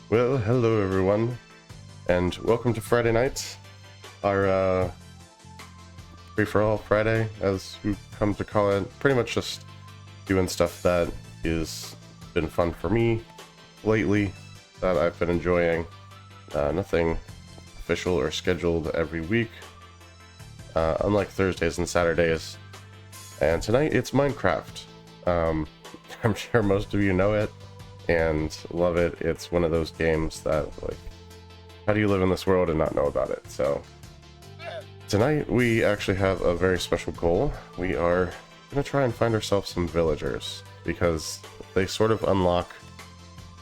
Well, hello everyone, and welcome to Friday night, our free-for-all Friday, as we come to call it. Pretty much just doing stuff that is been fun for me lately, that I've been enjoying. Nothing official or scheduled every week, unlike Thursdays and Saturdays. And tonight it's Minecraft. I'm sure most of you know it and love it. It's one of those games that, like, how do you live in this world and not know about it? So tonight we actually have a very special goal. We are going to try and find ourselves some villagers, because they sort of unlock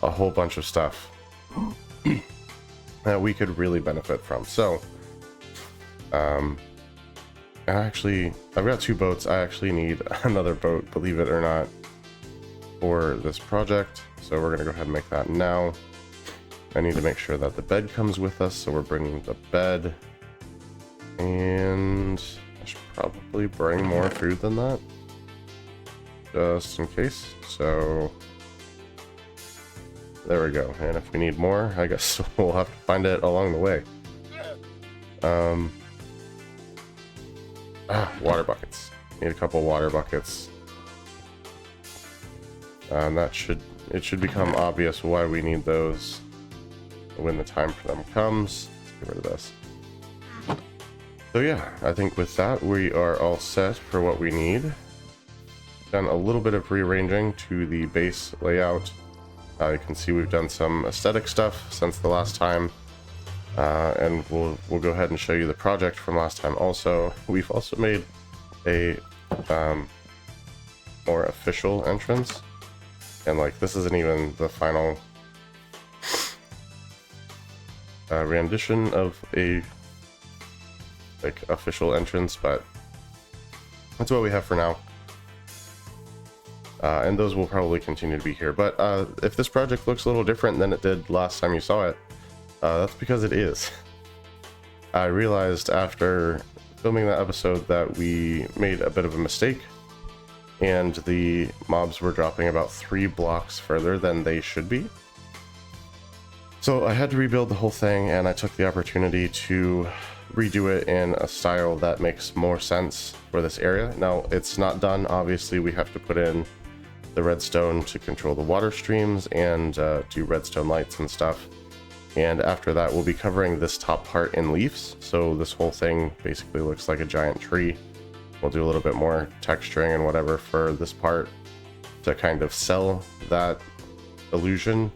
a whole bunch of stuff that we could really benefit from. So I've got two boats. I actually need another boat, believe it or not, for this project. So we're going to go ahead and make that now. I need to make sure that the bed comes with us, so we're bringing the bed. And I should probably bring more food than that, just in case. So there we go. And if we need more, I guess we'll have to find it along the way. Water buckets. Need a couple water buckets. And it should become obvious why we need those when the time for them comes. Let's get rid of this. So yeah, I think with that we are all set for what we need. Done a little bit of rearranging to the base layout. You can see we've done some aesthetic stuff since the last time. And we'll go ahead and show you the project from last time also. We've also made a more official entrance. And like, this isn't even the final rendition of a like official entrance, but that's what we have for now. And those will probably continue to be here. But if this project looks a little different than it did last time you saw it, that's because it is. I realized after filming that episode that we made a bit of a mistake, and the mobs were dropping about 3 blocks further than they should be. So I had to rebuild the whole thing, and I took the opportunity to redo it in a style that makes more sense for this area. Now, it's not done. Obviously, we have to put in the redstone to control the water streams and do redstone lights and stuff. And after that, we'll be covering this top part in leaves. So this whole thing basically looks like a giant tree. We'll do a little bit more texturing and whatever for this part to kind of sell that illusion.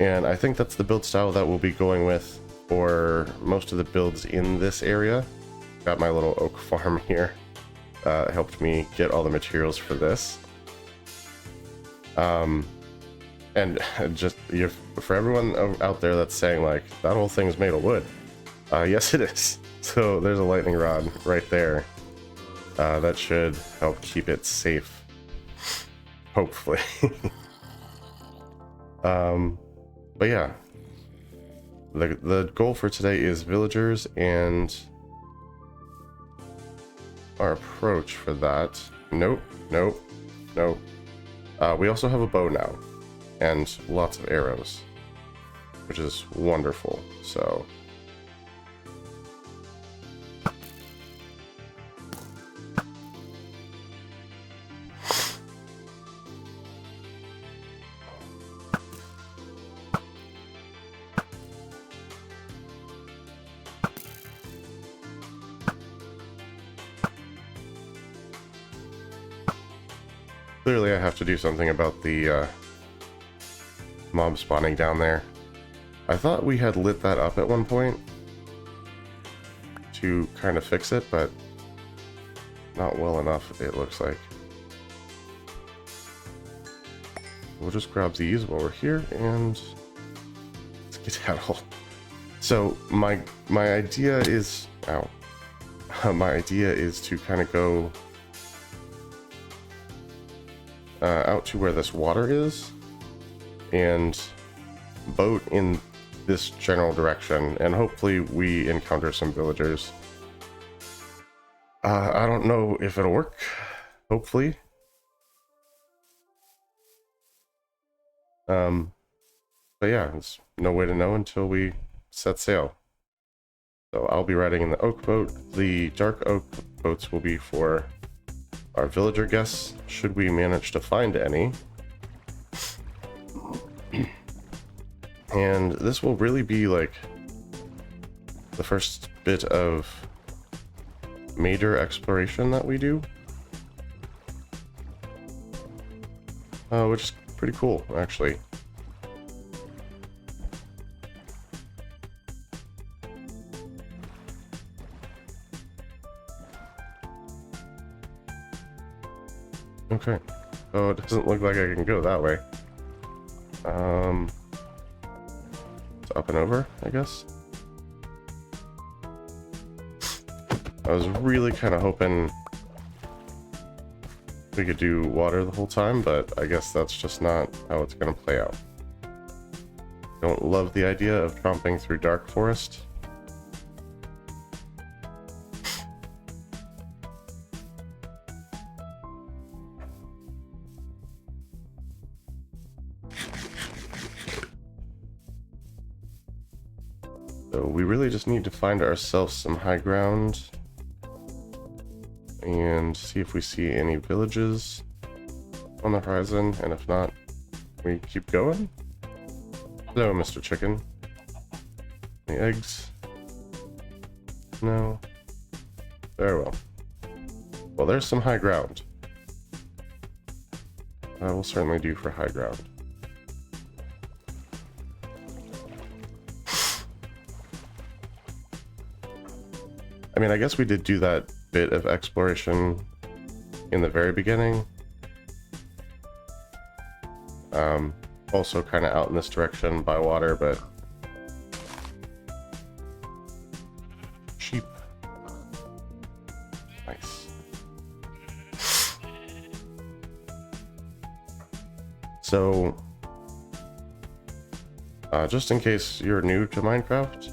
And I think that's the build style that we'll be going with for most of the builds in this area. Got my little oak farm here. Helped me get all the materials for this. And just for everyone out there that's saying like, that whole thing is made of wood. Yes, it is. So there's a lightning rod right there. That should help keep it safe. Hopefully. But yeah. The goal for today is villagers, and our approach for that. Nope. We also have a bow now, and lots of arrows, which is wonderful. So clearly I have to do something about the mob spawning down there. I thought we had lit that up at one point to kind of fix it, but not well enough, it looks like. We'll just grab these while we're here and skedaddle. So my idea is, my idea is to kind of go out to where this water is and boat in this general direction, and hopefully we encounter some villagers. I don't know if it'll work. Hopefully. But yeah, there's no way to know until we set sail. So I'll be riding in the oak boat. The dark oak boats will be for our villager guests, should we manage to find any. And this will really be like the first bit of major exploration that we do. Which is pretty cool, actually. Okay. Oh, it doesn't look like I can go that way. It's up and over, I guess. I was really kind of hoping we could do water the whole time, but I guess that's just not how it's going to play out. Don't love the idea of tromping through dark forest. So we really just need to find ourselves some high ground and see if we see any villages on the horizon, and if not, we keep going. Hello, Mr. Chicken. Any eggs? No. Very well. Well, there's some high ground. That will certainly do for high ground. I mean, I guess we did do that bit of exploration in the very beginning. Also kind of out in this direction by water, but sheep. Nice. So, just in case you're new to Minecraft,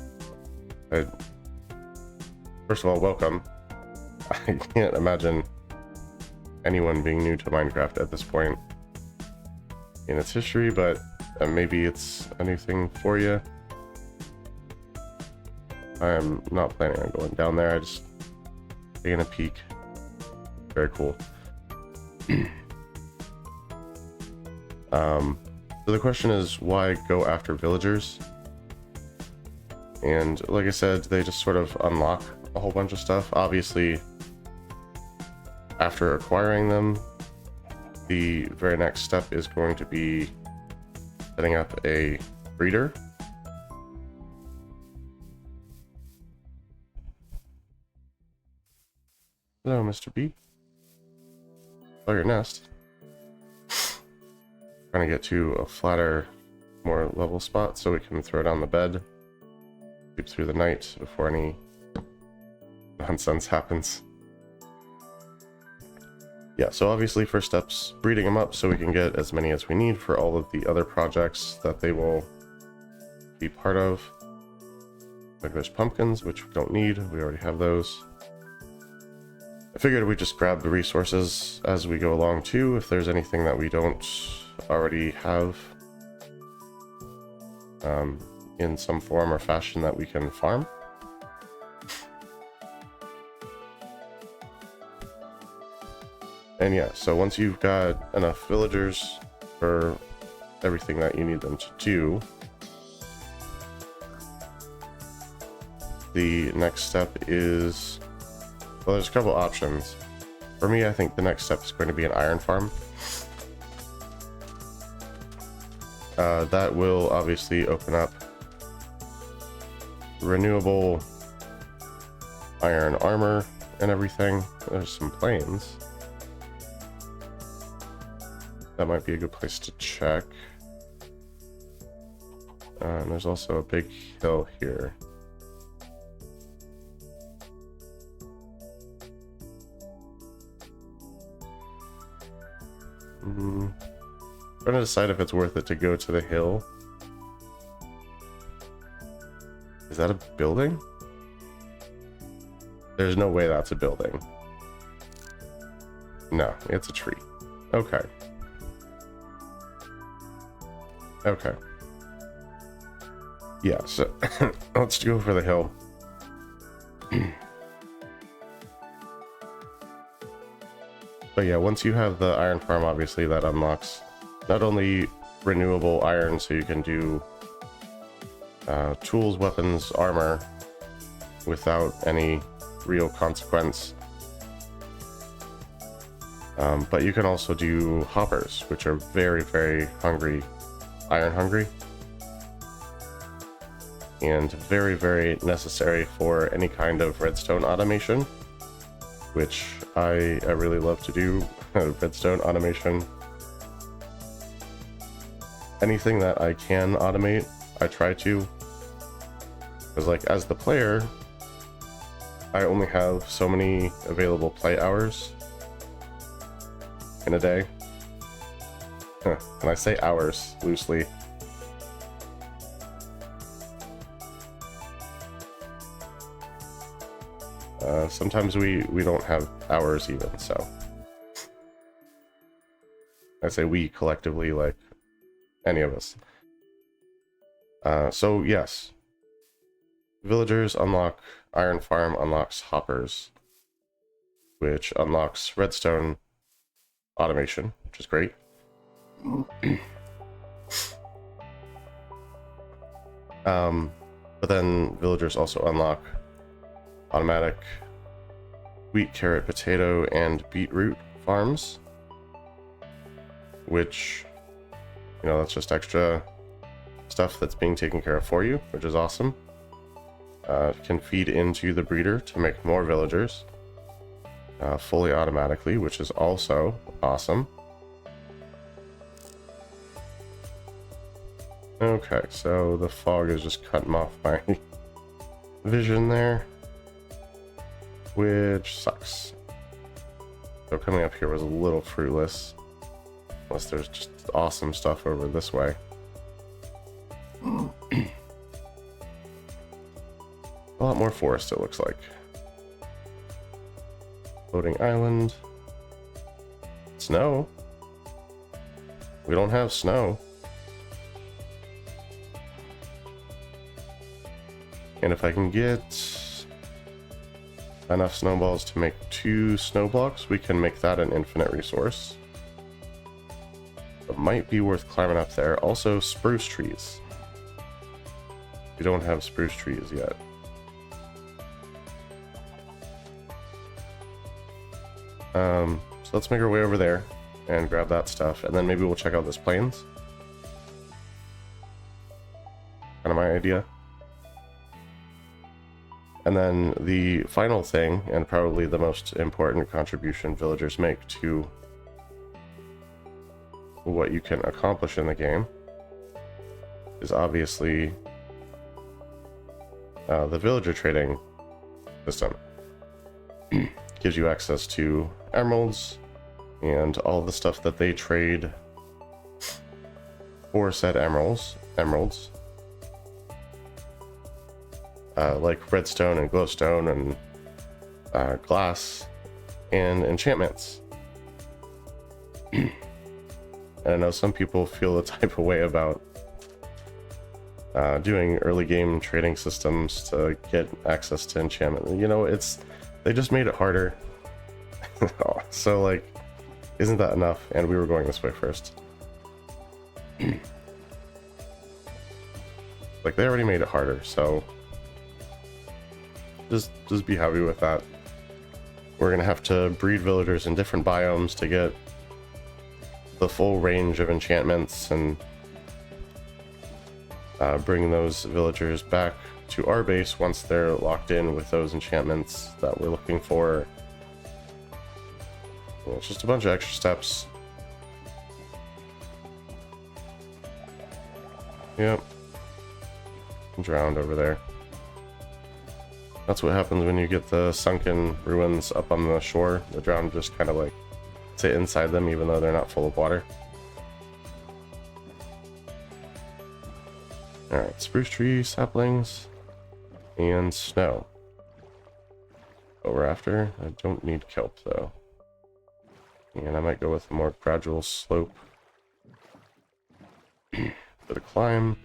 first of all, welcome. I can't imagine anyone being new to Minecraft at this point in its history, but maybe it's a new thing for you. I am not planning on going down there. I just taking a peek. Very cool. So the question is, why go after villagers? And like I said, they just sort of unlock a whole bunch of stuff. Obviously, after acquiring them, the very next step is going to be setting up a breeder. Hello, Mr. B. Oh, your nest. Trying to get to a flatter, more level spot so we can throw down the bed, sleep through the night before any nonsense happens. Yeah, so obviously first step's breeding them up so we can get as many as we need for all of the other projects that they will be part of. Like there's pumpkins, which we don't need, we already have those. I figured we'd just grab the resources as we go along too, if there's anything that we don't already have in some form or fashion that we can farm. And yeah, so once you've got enough villagers for everything that you need them to do, the next step is, well, there's a couple options. For me, I think the next step is going to be an iron farm. That will obviously open up renewable iron armor and everything. There's some plains. That might be a good place to check. And there's also a big hill here. Trying to decide if it's worth it to go to the hill. Is that a building? There's no way that's a building. No, it's a tree. Okay. Okay. Yeah, so let's go for the hill. But yeah, once you have the iron farm, obviously that unlocks not only renewable iron, so you can do tools, weapons, armor without any real consequence, but you can also do hoppers, which are very, very hungry, iron hungry, and very, very necessary for any kind of redstone automation, which I really love to do. Redstone automation. Anything that I can automate, I try to. Because like as the player, I only have so many available play hours in a day. And I say hours loosely. Sometimes we don't have hours even, so I say we collectively, like any of us. So yes, villagers unlock iron farm, unlocks hoppers, which unlocks redstone automation, which is great. But then villagers also unlock automatic wheat, carrot, potato, and beetroot farms, which, you know, that's just extra stuff that's being taken care of for you, which is awesome. Can feed into the breeder to make more villagers fully automatically, which is also awesome. Okay, so the fog is just cutting off my vision there, which sucks. So coming up here was a little fruitless, unless there's just awesome stuff over this way. A lot more forest, it looks like. Floating island. Snow? We don't have snow. And if I can get enough snowballs to make 2 snow blocks, we can make that an infinite resource. It might be worth climbing up there. Also, spruce trees. We don't have spruce trees yet. So let's make our way over there and grab that stuff, and then maybe we'll check out this plains. Kind of my idea. And then the final thing, and probably the most important contribution villagers make to what you can accomplish in the game, is obviously the villager trading system. Gives you access to emeralds and all the stuff that they trade for said emeralds. Like redstone and glowstone and glass and enchantments. And I know some people feel the type of way about doing early game trading systems to get access to enchantment. You know, they just made it harder. So like, isn't that enough? And we were going this way first. Like, they already made it harder, so just be happy with that. We're gonna have to breed villagers in different biomes to get the full range of enchantments, and bring those villagers back to our base once they're locked in with those enchantments that we're looking for. Well, it's just a bunch of extra steps. Yep. Drowned over there. That's what happens when you get the sunken ruins up on the shore. The drowned just kind of like sit inside them even though they're not full of water. Alright, spruce tree, saplings, and snow. What we're after. I don't need kelp though. And I might go with a more gradual slope. Bit of climb.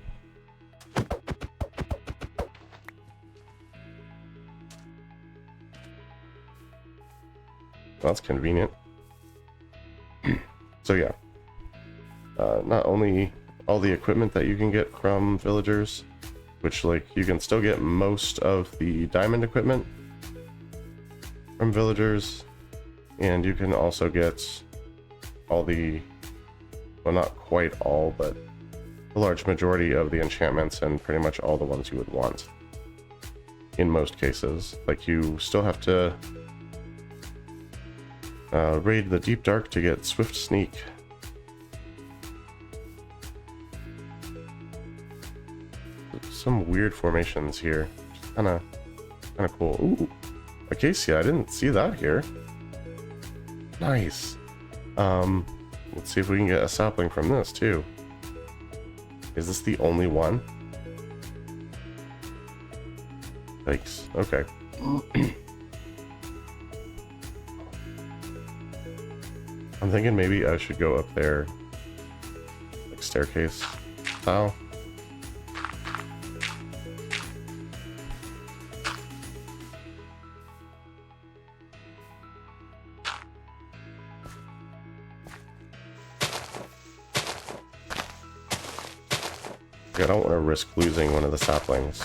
That's convenient. So yeah, not only all the equipment that you can get from villagers, which like you can still get most of the diamond equipment from villagers, and you can also get all the, well, not quite all, but a large majority of the enchantments and pretty much all the ones you would want in most cases. Like you still have to raid the Deep Dark to get Swift Sneak. Some weird formations here. Kind of cool. Ooh, Acacia, I didn't see that here. Nice. Let's see if we can get a sapling from this too. Is this the only one? Yikes. Okay. I'm thinking maybe I should go up there, like staircase style. I don't want to risk losing one of the saplings.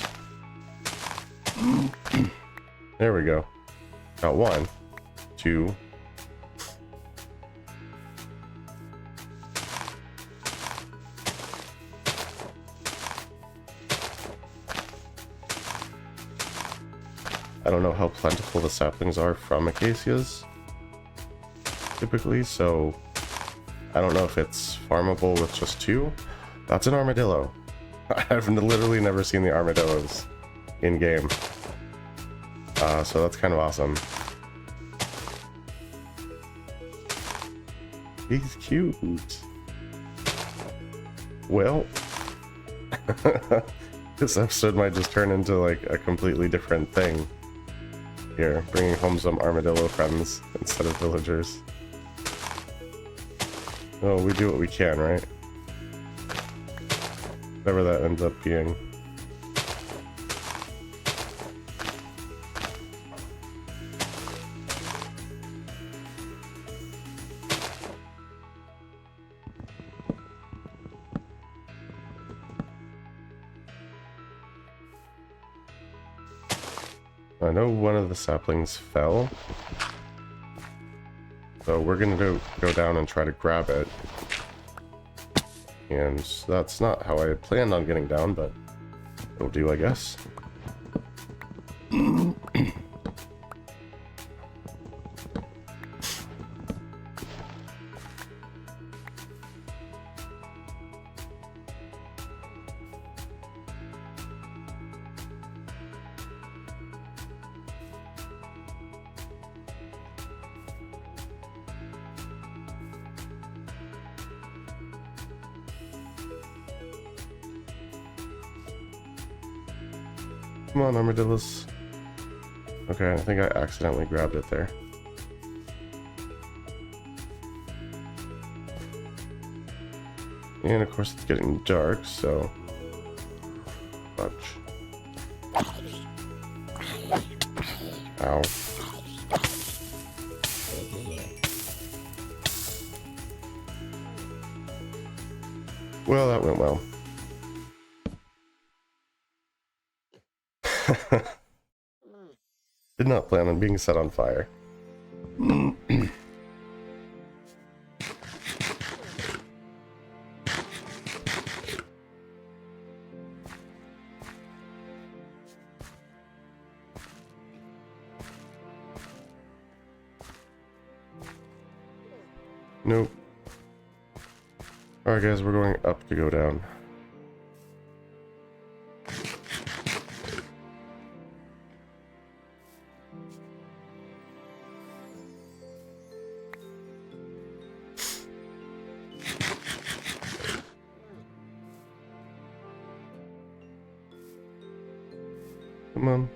There we go. Got one, two. I don't know how plentiful the saplings are from acacias, typically, so I don't know if it's farmable with just two. That's an armadillo. I've literally never seen the armadillos in game, so that's kind of awesome. He's cute. Well, this episode might just turn into like a completely different thing here, bringing home some armadillo friends instead of villagers. Oh, we do what we can, right? Whatever that ends up being. I know one of the saplings fell, so we're gonna go down and try to grab it. And that's not how I had planned on getting down, but it'll do, I guess. Come on, armadillos. Okay, I think I accidentally grabbed it there. And of course it's getting dark, so... Fudge. Ow. Well, that went well. Did not plan on being set on fire. Nope. Alright guys, we're going up to go down. Come on.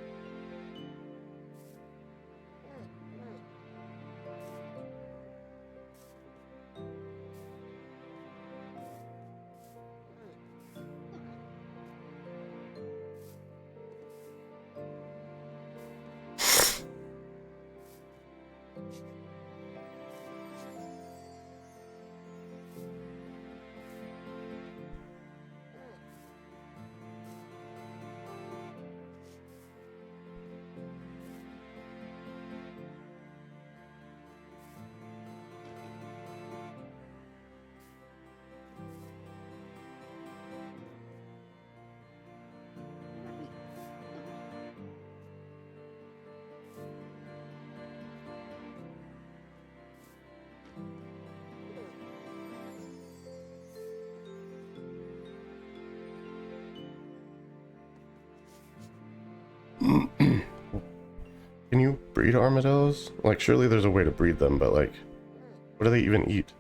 Can you breed armadillos? Like, surely there's a way to breed them, but like, what do they even eat?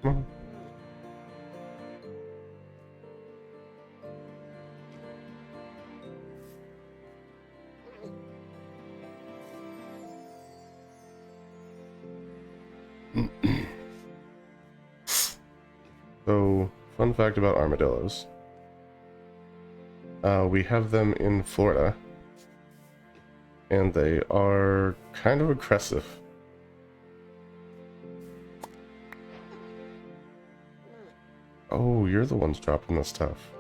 Come on. So, fun fact about armadillos. We have them in Florida, and they are kind of aggressive. Oh, you're the ones dropping the stuff.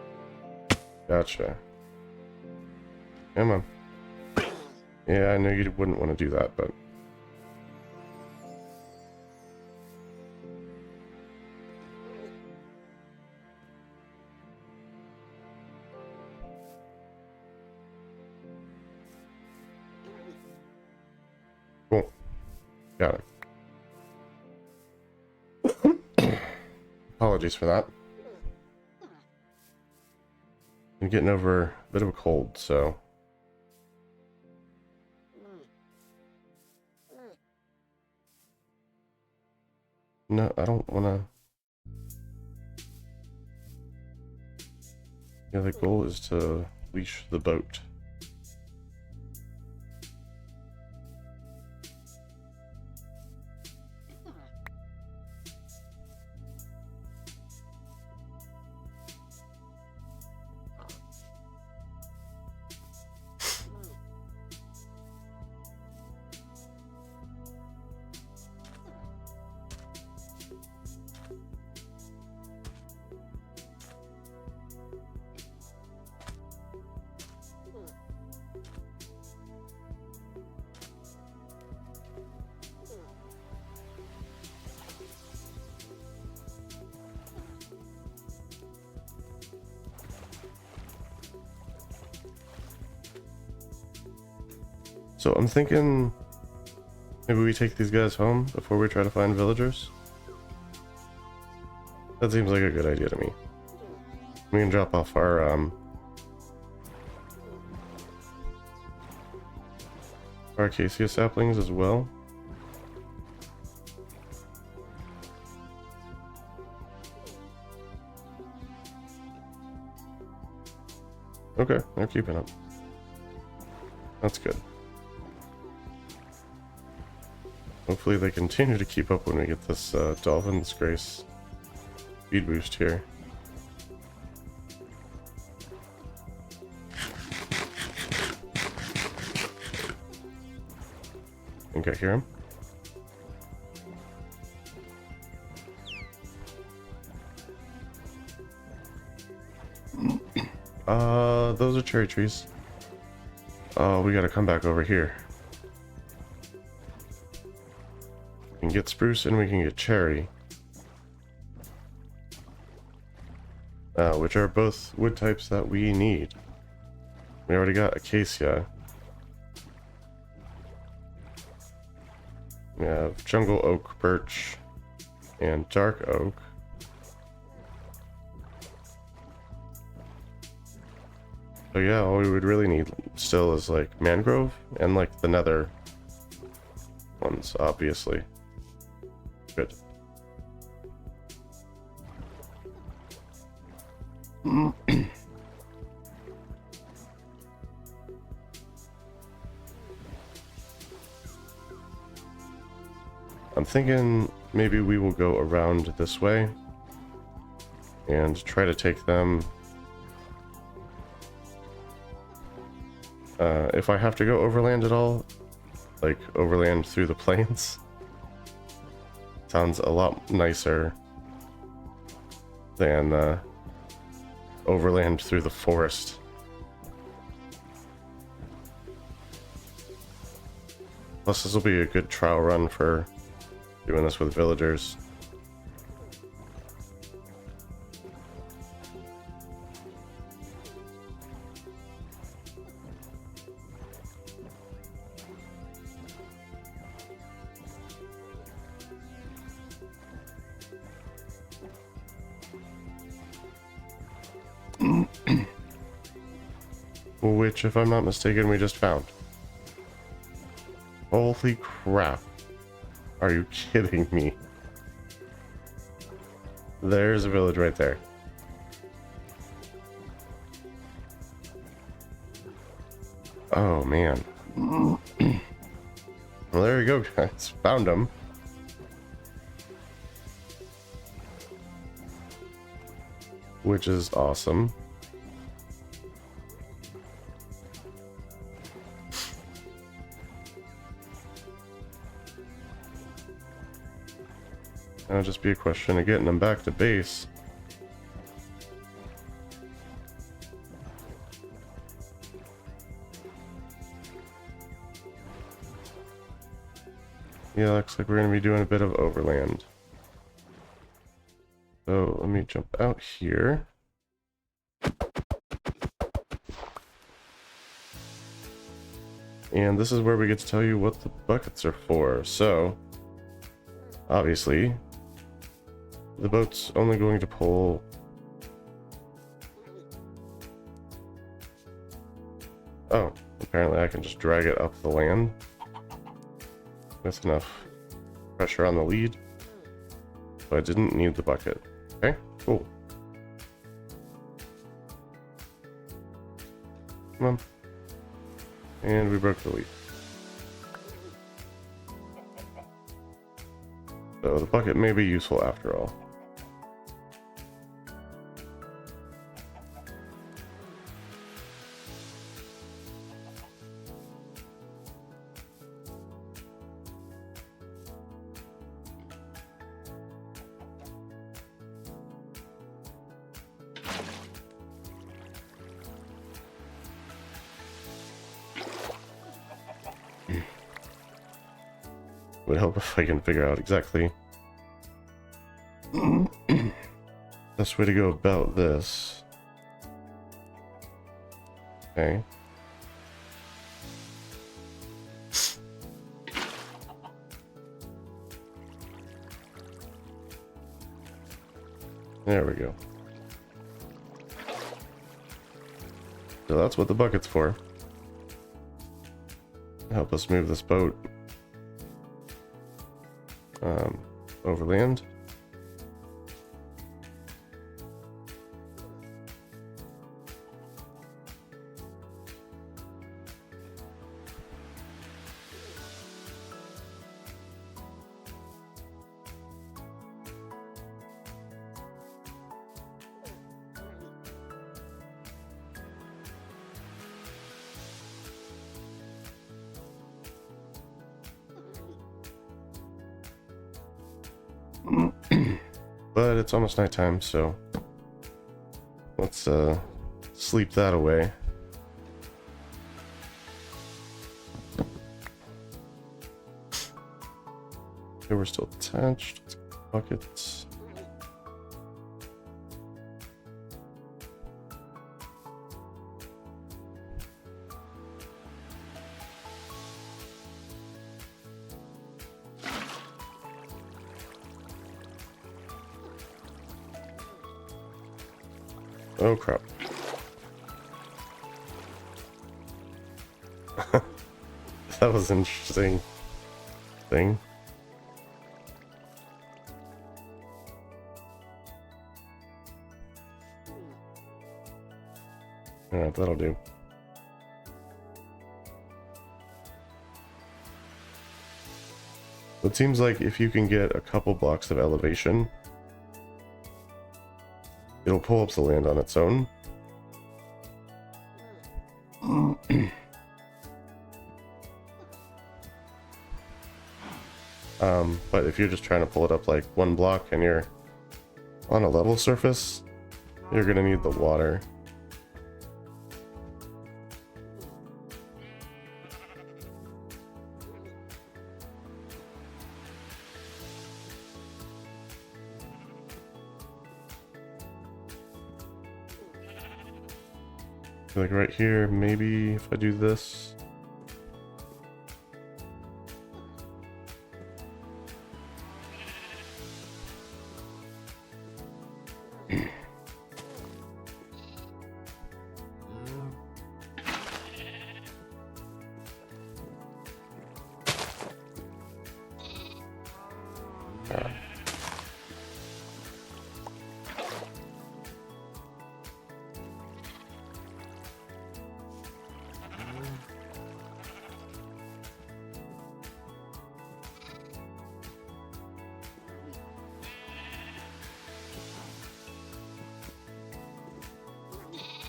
Gotcha. Come on. Yeah, I know you wouldn't want to do that, but... Cool. Got it. Apologies for that. I'm getting over a bit of a cold, so... No, I don't want to... Yeah, the goal is to leash the boat. So I'm thinking maybe we take these guys home before we try to find villagers. That seems like a good idea to me. We can drop off our acacia saplings as well. Okay, they're keeping up. That's good. Hopefully they continue to keep up when we get this Dolphin's Grace speed boost here. I think I hear him. Those are cherry trees. Oh, we gotta come back over here. We can get spruce and we can get cherry. Which are both wood types that we need. We already got acacia. We have jungle oak, birch, and dark oak. So yeah, all we would really need still is like mangrove and like the nether ones, obviously. Good. I'm thinking maybe we will go around this way and try to take them. If I have to go overland at all, like overland through the plains, Sounds a lot nicer than overland through the forest. Plus, this will be a good trial run for doing this with villagers. Which, if I'm not mistaken, we just found. Holy crap. Are you kidding me? There's a village right there. Oh, man. Well, there you go, guys. Found them. Which is awesome. It'll just be a question of getting them back to base. Yeah, looks like we're going to be doing a bit of overland. So let me jump out here. And this is where we get to tell you what the buckets are for. So, obviously, the boat's only going to pull oh, apparently I can just drag it up the land with enough pressure on the lead. So I didn't need the bucket. Okay, cool. Come on. And we broke the lead. So the bucket may be useful after all. Would help if I can figure out exactly best way to go about this. Okay. There we go. So that's what the bucket's for. Help us move this boat overland. But it's almost nighttime, so let's sleep that away. Okay, we're still attached. Buckets. Oh crap. That was an interesting thing. Alright, that'll do. It seems like if you can get a couple blocks of elevation, it'll pull up the land on its own. But if you're just trying to pull it up like one block and you're on a level surface, you're gonna need the water. Like right here, maybe if I do this.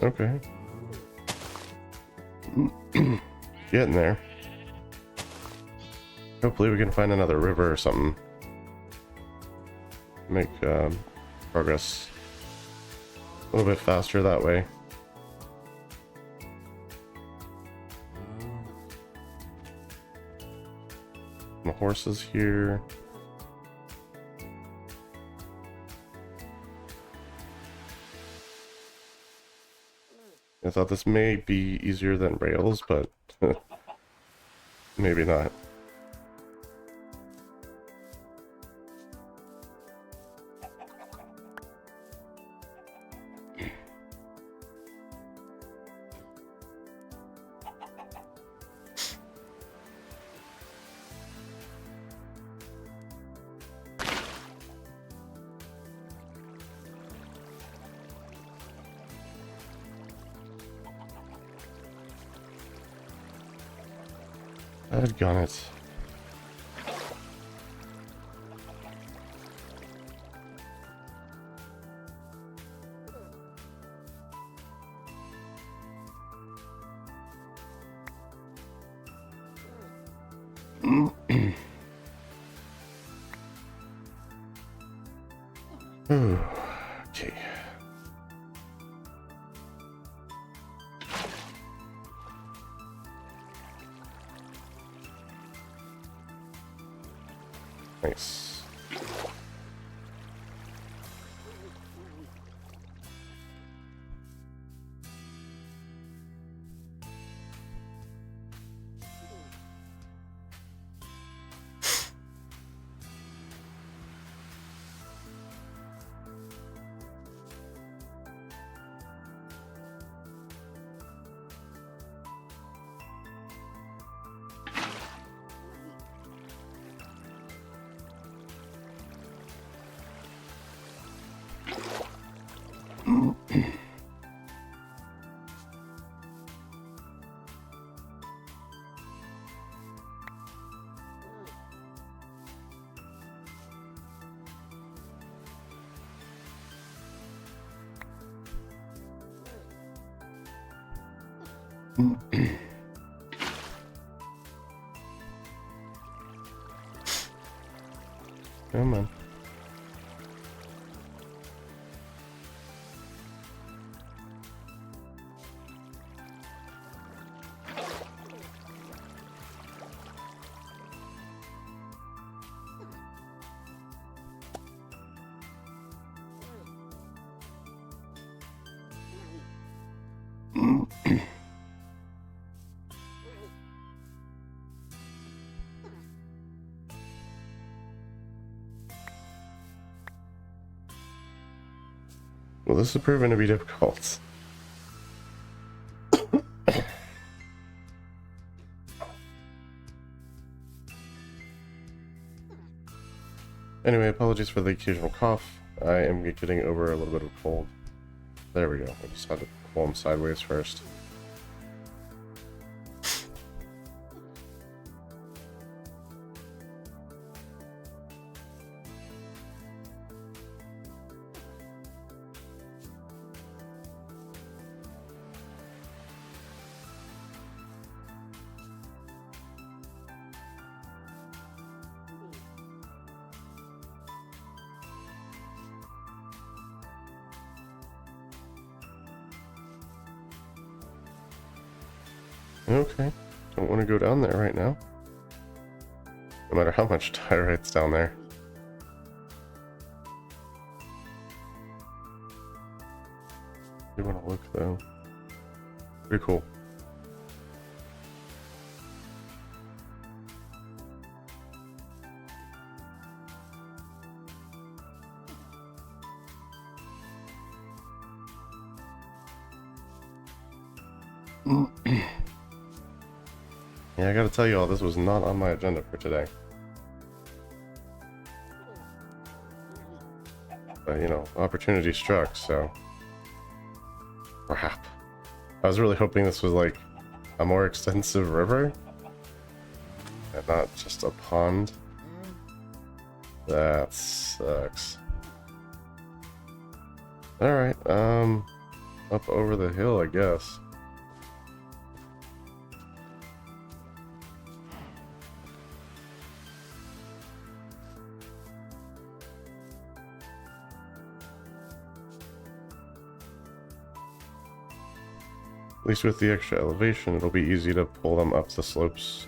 Okay. Getting there. Hopefully we can find another river or something. Make progress a little bit faster that way. My horse is here. I thought this may be easier than rails, but maybe not. I'd gone it. Okay. Nice. Come on. Well, this is proven to be difficult. Anyway, apologies for the occasional cough. I am getting over a little bit of a cold. There we go. I just had to pull him sideways first. Okay. Don't want to go down there right now. No matter how much Tyrite's down there. I do want to look though. Pretty cool. Yeah, I gotta tell you all, this was not on my agenda for today. But, you know, opportunity struck, so... Crap. I was really hoping this was, like, a more extensive river. And not just a pond. That sucks. Alright, up over the hill, I guess. At least with the extra elevation, it'll be easy to pull them up the slopes.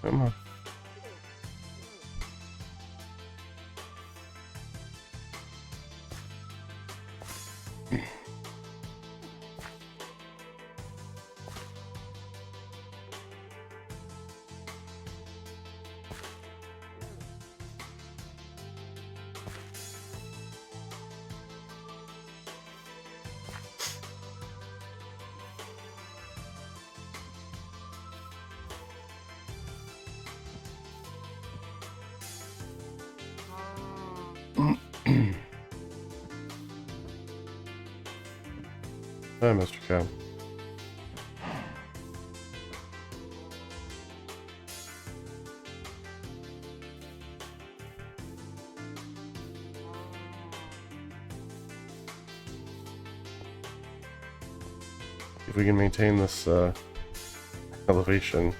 Come on. Hi, Mr. Cow. If we can maintain this elevation.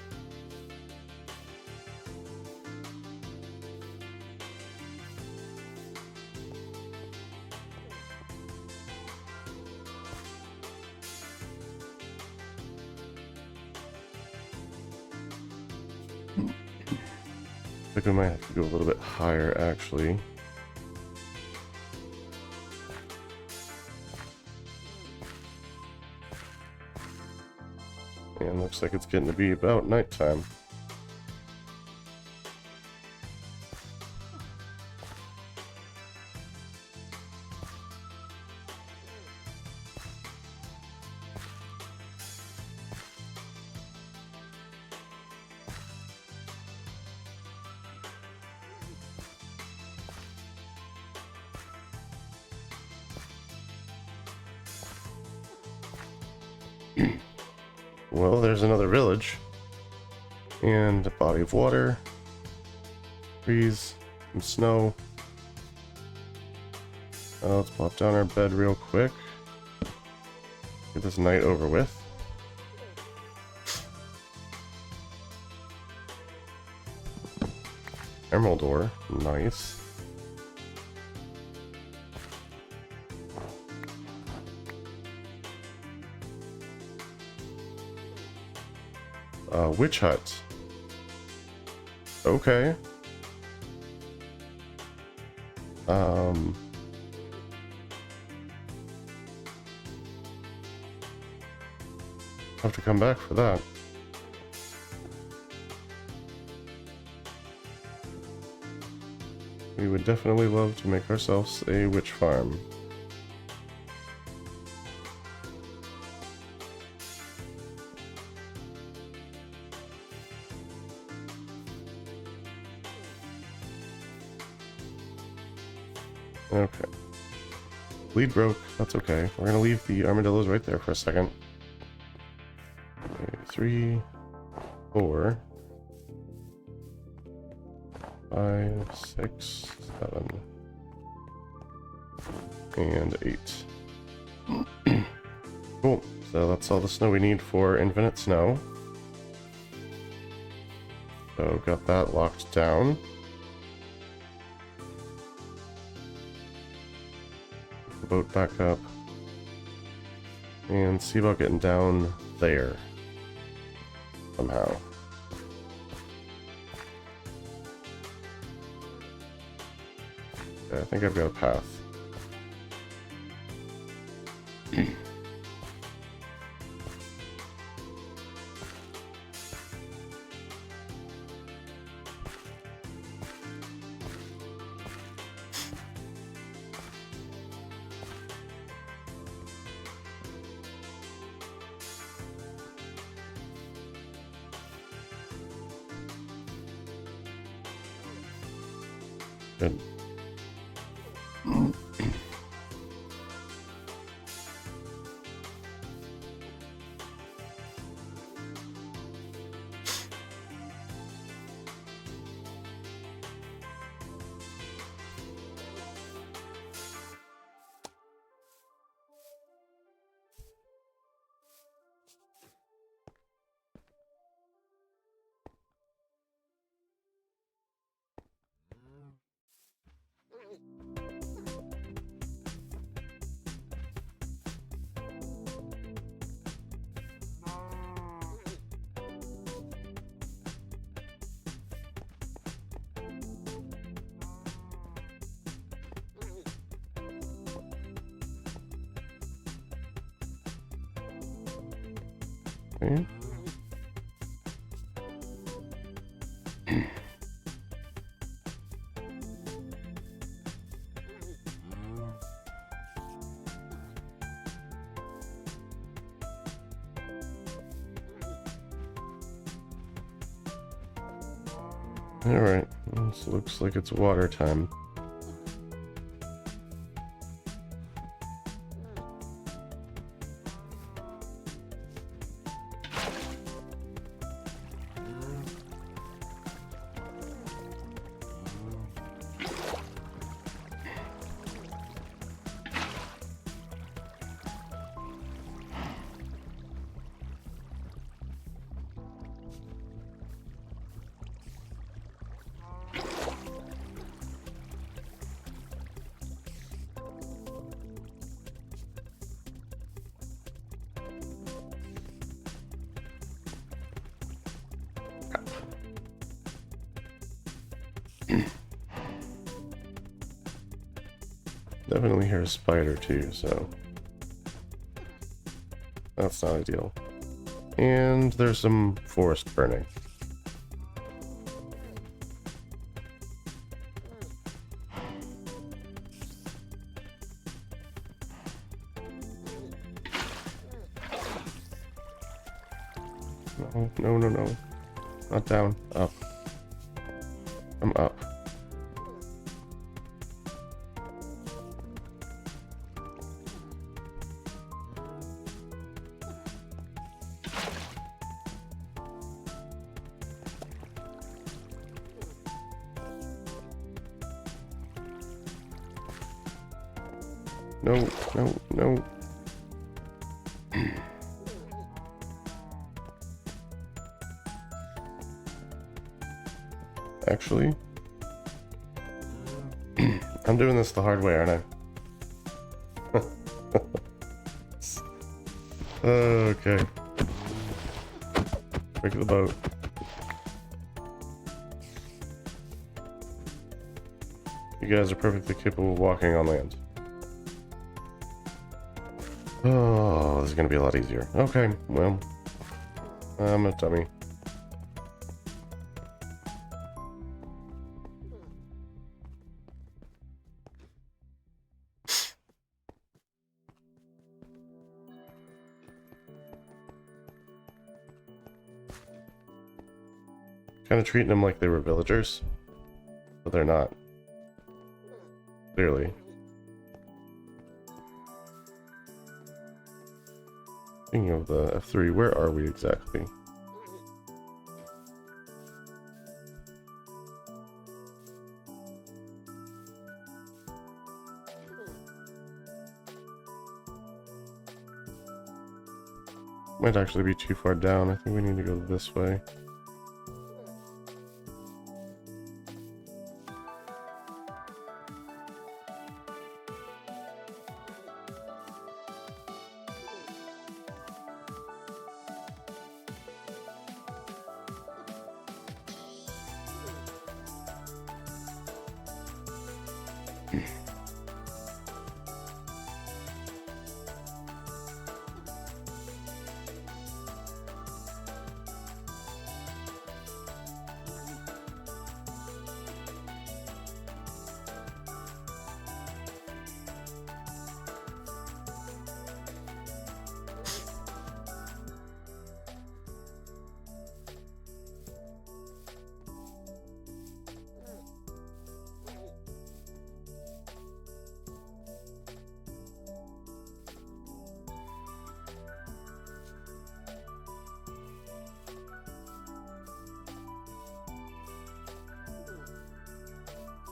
I think we might have to go a little bit higher, actually. And looks like it's getting to be about nighttime. Well, there's another village. And a body of water. Trees. Some snow. Let's pop down our bed real quick. Get this night over with. Emerald ore. Nice. Witch hut. Okay. Have to come back for that. We would definitely love to make ourselves a witch farm. Okay. Lead broke. That's okay. We're gonna leave the armadillos right there for a second. Okay, 3, 4, 5, 6, 7, and 8. Cool. So that's all the snow we need for infinite snow. So got that locked down. The boat back up. And see about getting down there. Somehow. Okay, I think I've got a path. Good. Okay. Alright, this looks like it's water time. Definitely hear a spider too, so that's not ideal. And there's some forest burning. No, no, no, no. Not down. Up. I'm up. No, no, no. Actually, I'm doing this the hard way, aren't I? Okay. Break the boat. You guys are perfectly capable of walking on land. Oh, this is gonna be a lot easier. Okay, well, I'm a dummy. Kind of treating them like they were villagers, but they're not. Clearly. Speaking of the F3, where are we exactly? Might actually be too far down. I think we need to go this way.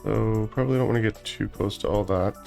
So probably don't want to get too close to all that.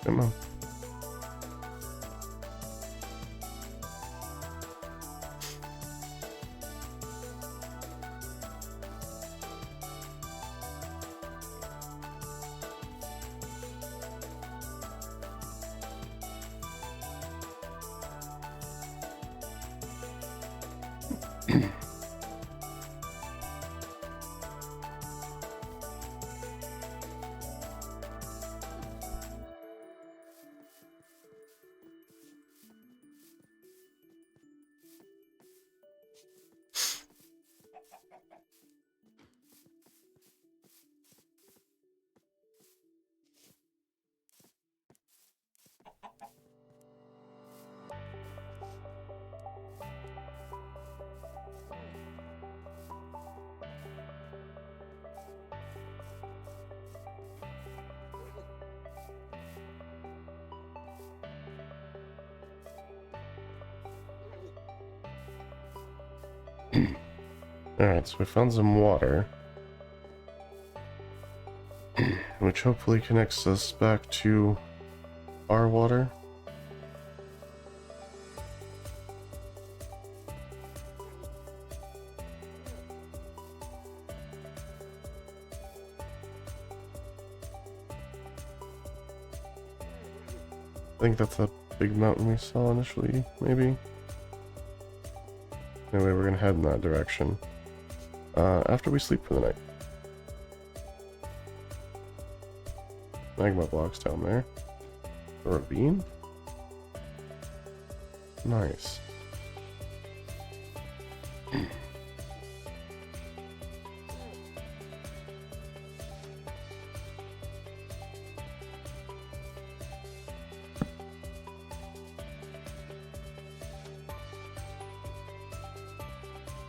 Come on. Alright, so we found some water, which hopefully connects us back to our water. I think that's that big mountain we saw initially, maybe? Anyway, we're gonna head in that direction after we sleep for the night. Magma blocks down there. A ravine? Nice.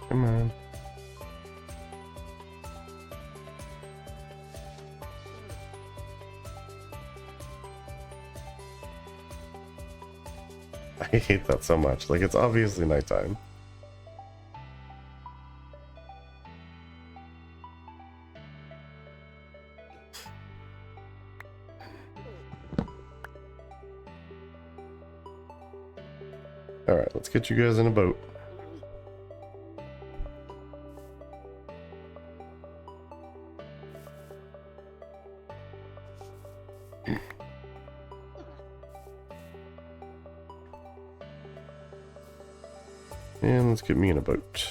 Come on. I hate that so much. Like, it's obviously nighttime. Alright, let's get you guys in a boat. And let's get me in a boat.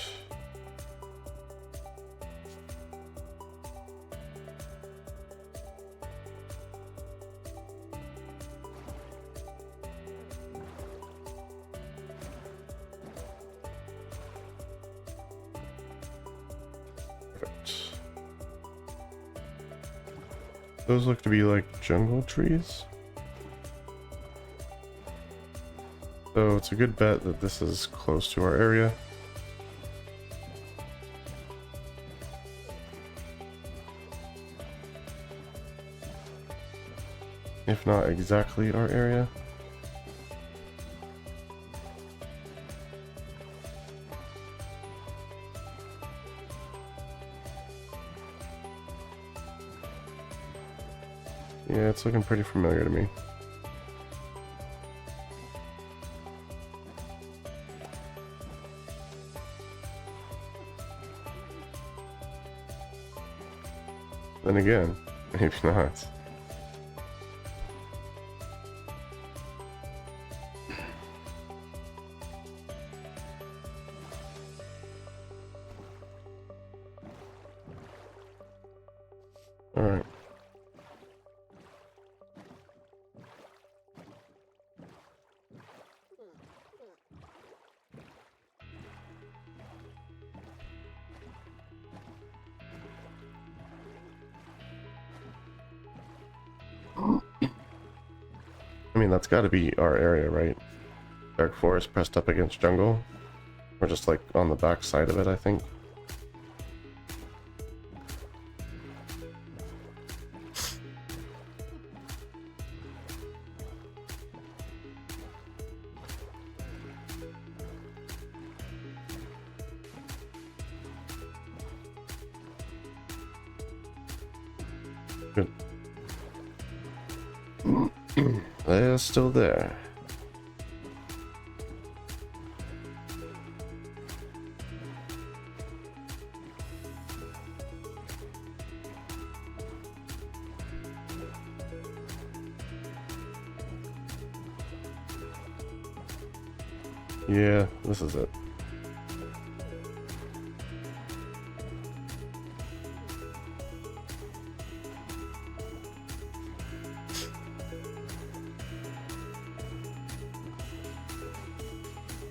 Those look to be like jungle trees. So it's a good bet that this is close to our area. If not exactly our area. Yeah, it's looking pretty familiar to me. Then again, maybe not. All right. I mean, that's got to be our area, right? Dark forest pressed up against jungle. We're just like on the back side of it, I think. Good. They're still there. Yeah, this is it.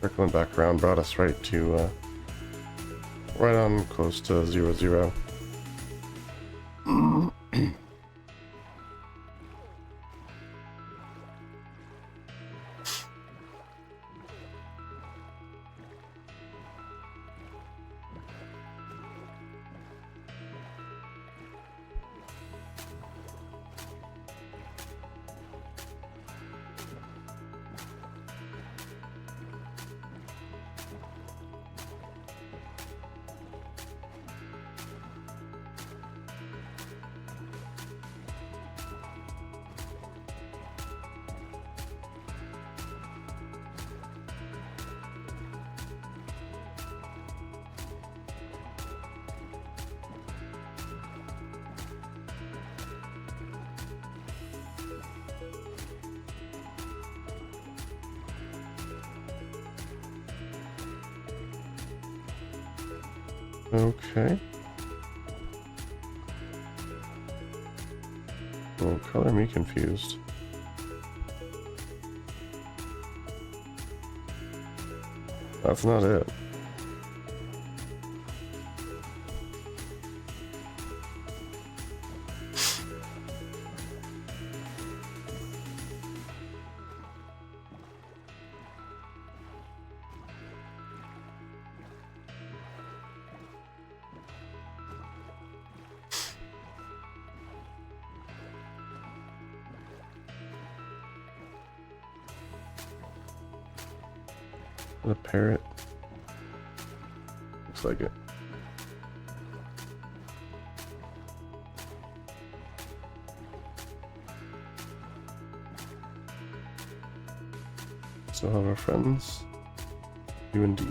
Circling back around brought us right to, right on close to 0-0. Okay. Well, color me confused. That's not it. The parrot. Looks like it. Still have our friends. You indeed.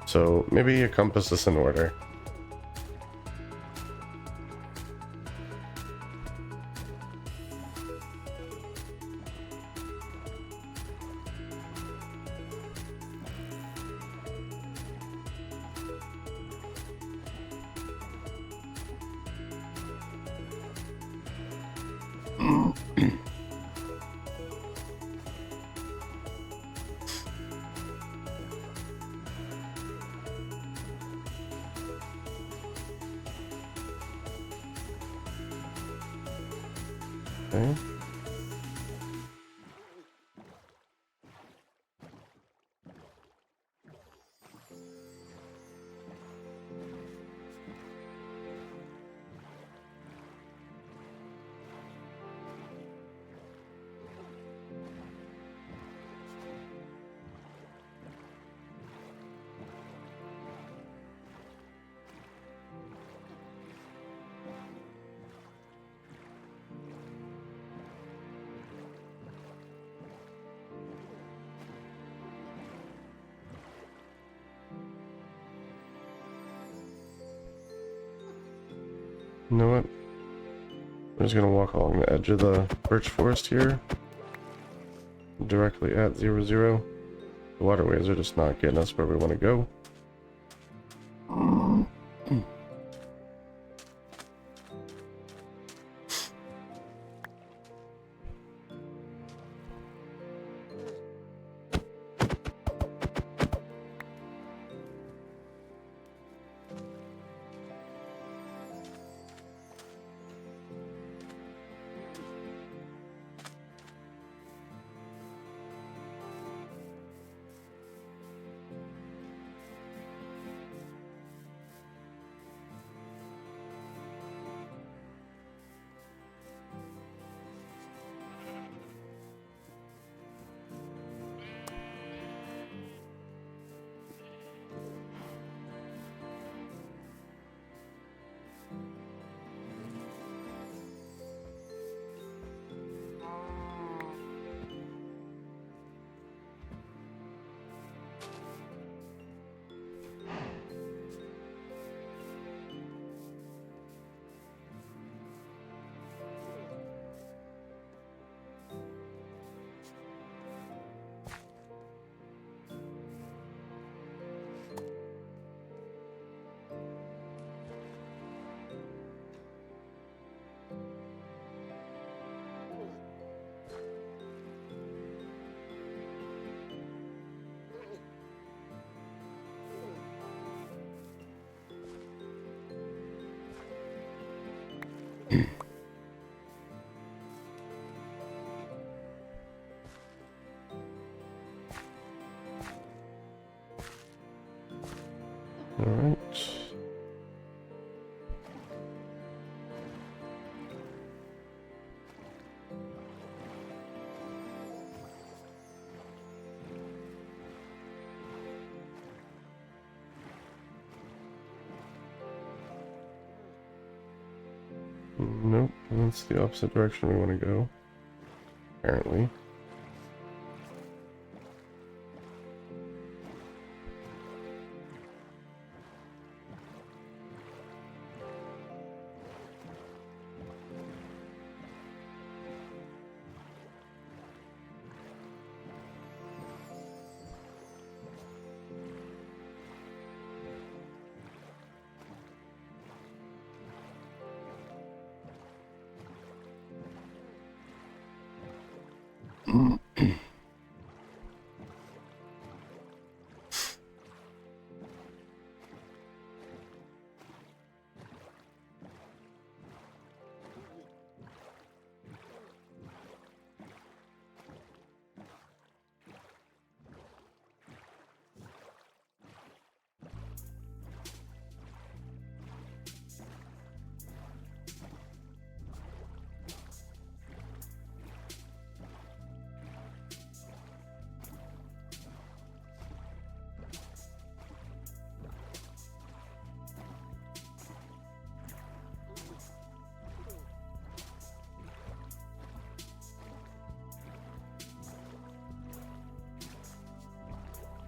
So maybe a compass is in order. Okay. You know what? I'm just gonna walk along the edge of the birch forest here. Directly at 0, 0. The waterways are just not getting us where we want to go. Alright. Nope, that's the opposite direction we want to go, apparently.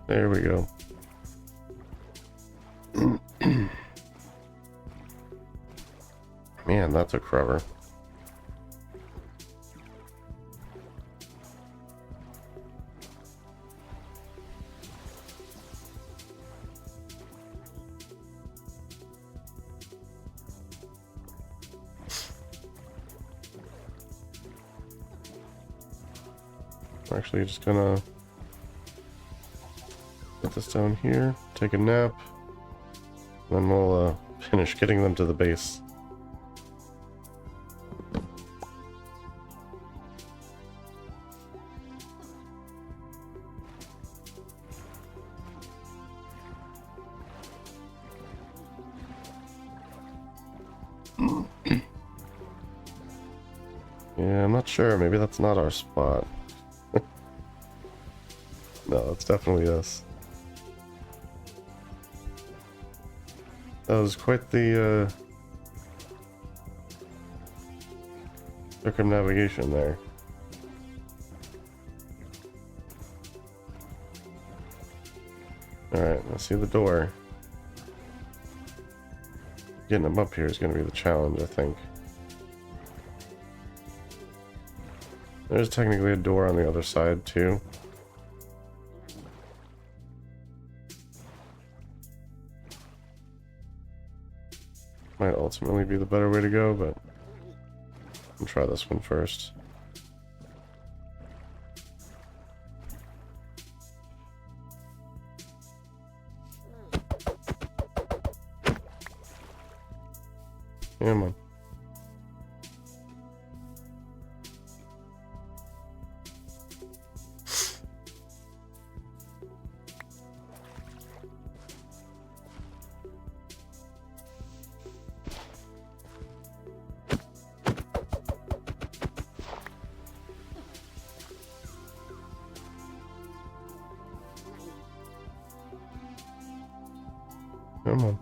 There we go. Man, that took forever. I'm actually just gonna put this down here, take a nap, then we'll finish getting them to the base. not sure. Maybe that's not our spot. No, it's definitely us. That was quite the circumnavigation there. Alright, I see the door. Getting them up here is going to be the challenge, I think. There's technically a door on the other side, too. Might ultimately be the better way to go, but I'll try this one first. Come on. Come on.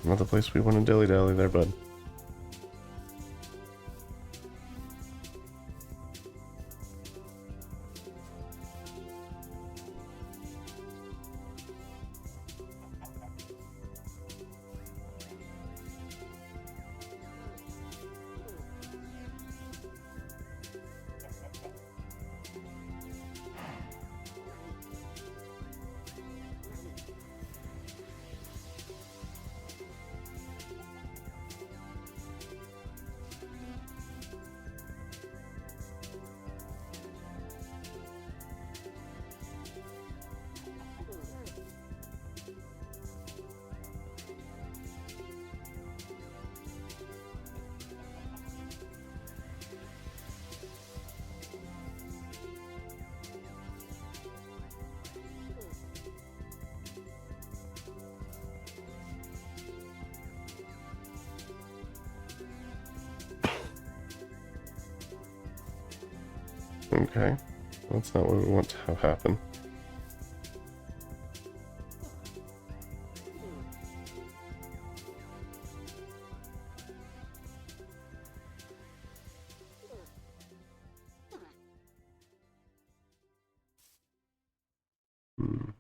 Not the place we want to dilly-dally there, bud. Okay, that's not what we want to have happen. Hmm.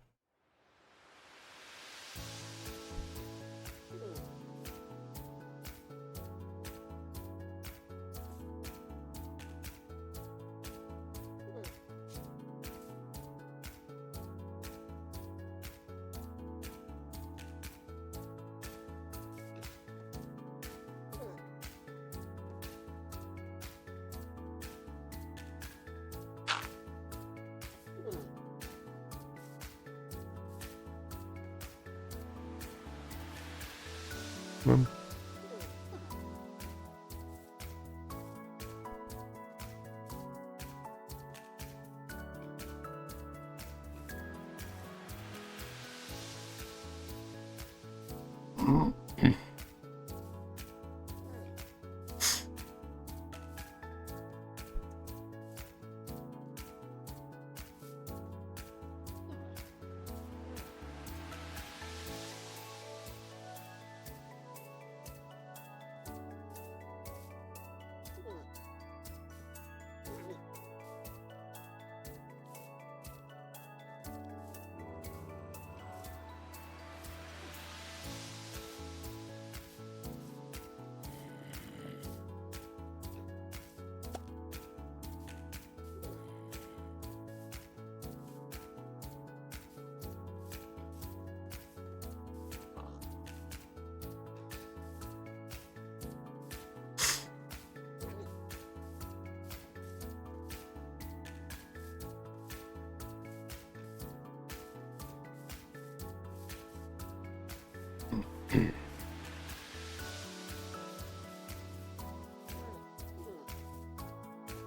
Hmm.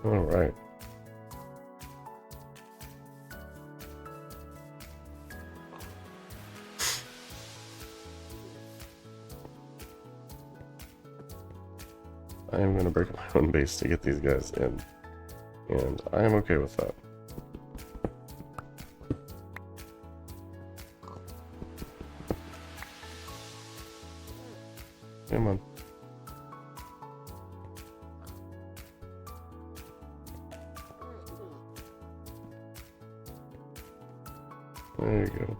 All right. I am going to break my own base to get these guys in, and I am okay with that. Come on. There you go.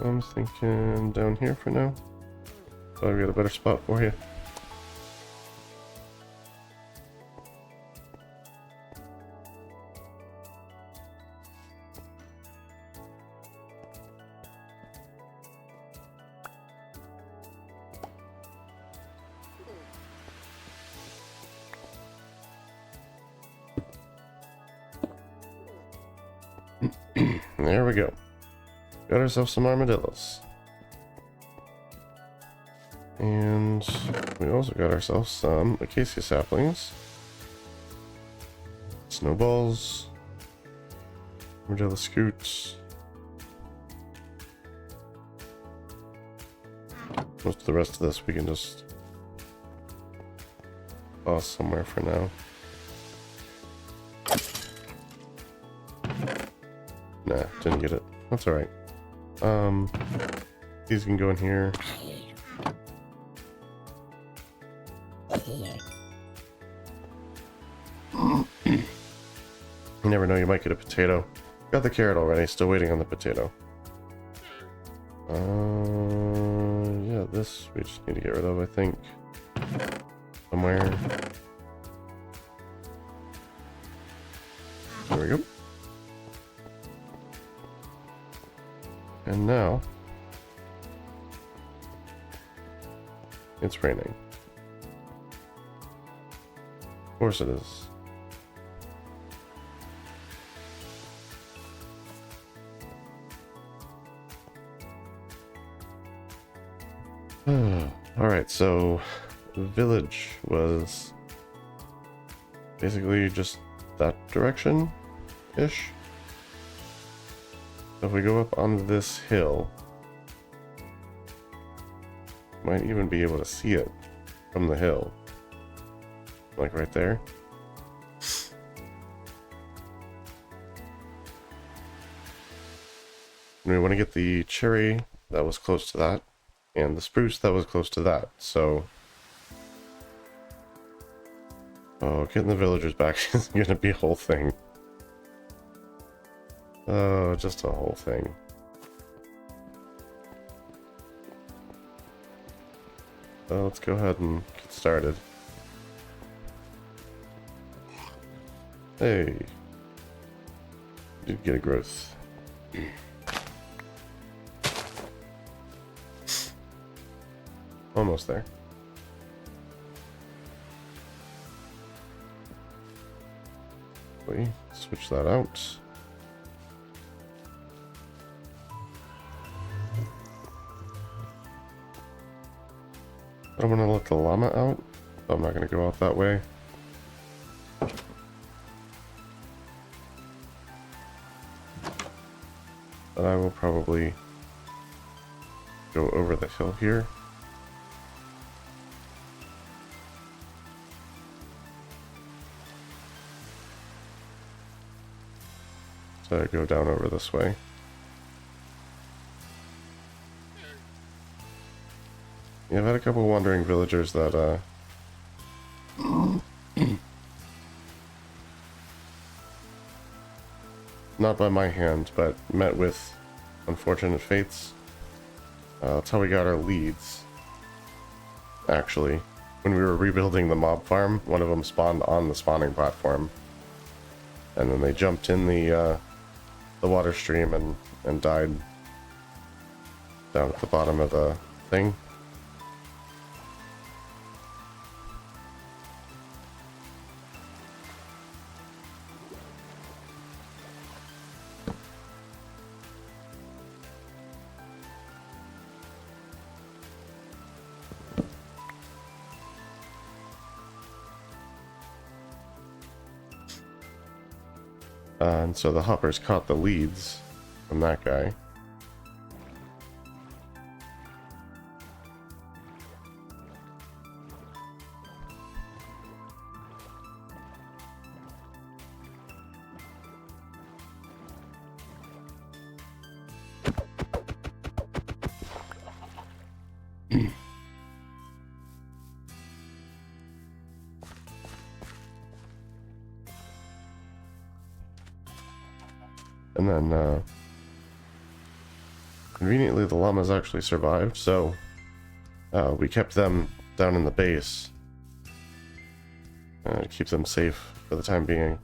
I'm thinking down here for now. So I've got a better spot for you. There we go. Got ourselves some armadillos. And we also got ourselves some acacia saplings. Snowballs. Armadillo scoots. Most of the rest of this we can just toss somewhere for now. Nah, didn't get it. That's alright. These can go in here. You never know, you might get a potato. Got the carrot already, still waiting on the potato. Yeah, this we just need to get rid of, I think. Somewhere. There we go. And now it's raining. Of course it is. Alright, so the village was basically just that direction-ish. So if we go up on this hill, might even be able to see it from the hill. Like right there. And we want to get the cherry that was close to that, and the spruce that was close to that, so... Oh, getting the villagers back is going to be a whole thing. Oh, just a whole thing. So let's go ahead and get started. Hey. Did get a growth. Almost there. We switch that out. I don't want to let the llama out, so I'm not going to go out that way. But I will probably go over the hill here. So I go down over this way. Yeah, I've had a couple wandering villagers that, not by my hand, but met with unfortunate fates. That's how we got our leads. Actually, when we were rebuilding the mob farm, one of them spawned on the spawning platform. And then they jumped in the water stream and died down at the bottom of the thing. And so the hoppers caught the leads from that guy. And then, conveniently, the llamas actually survived, so we kept them down in the base to keep them safe for the time being.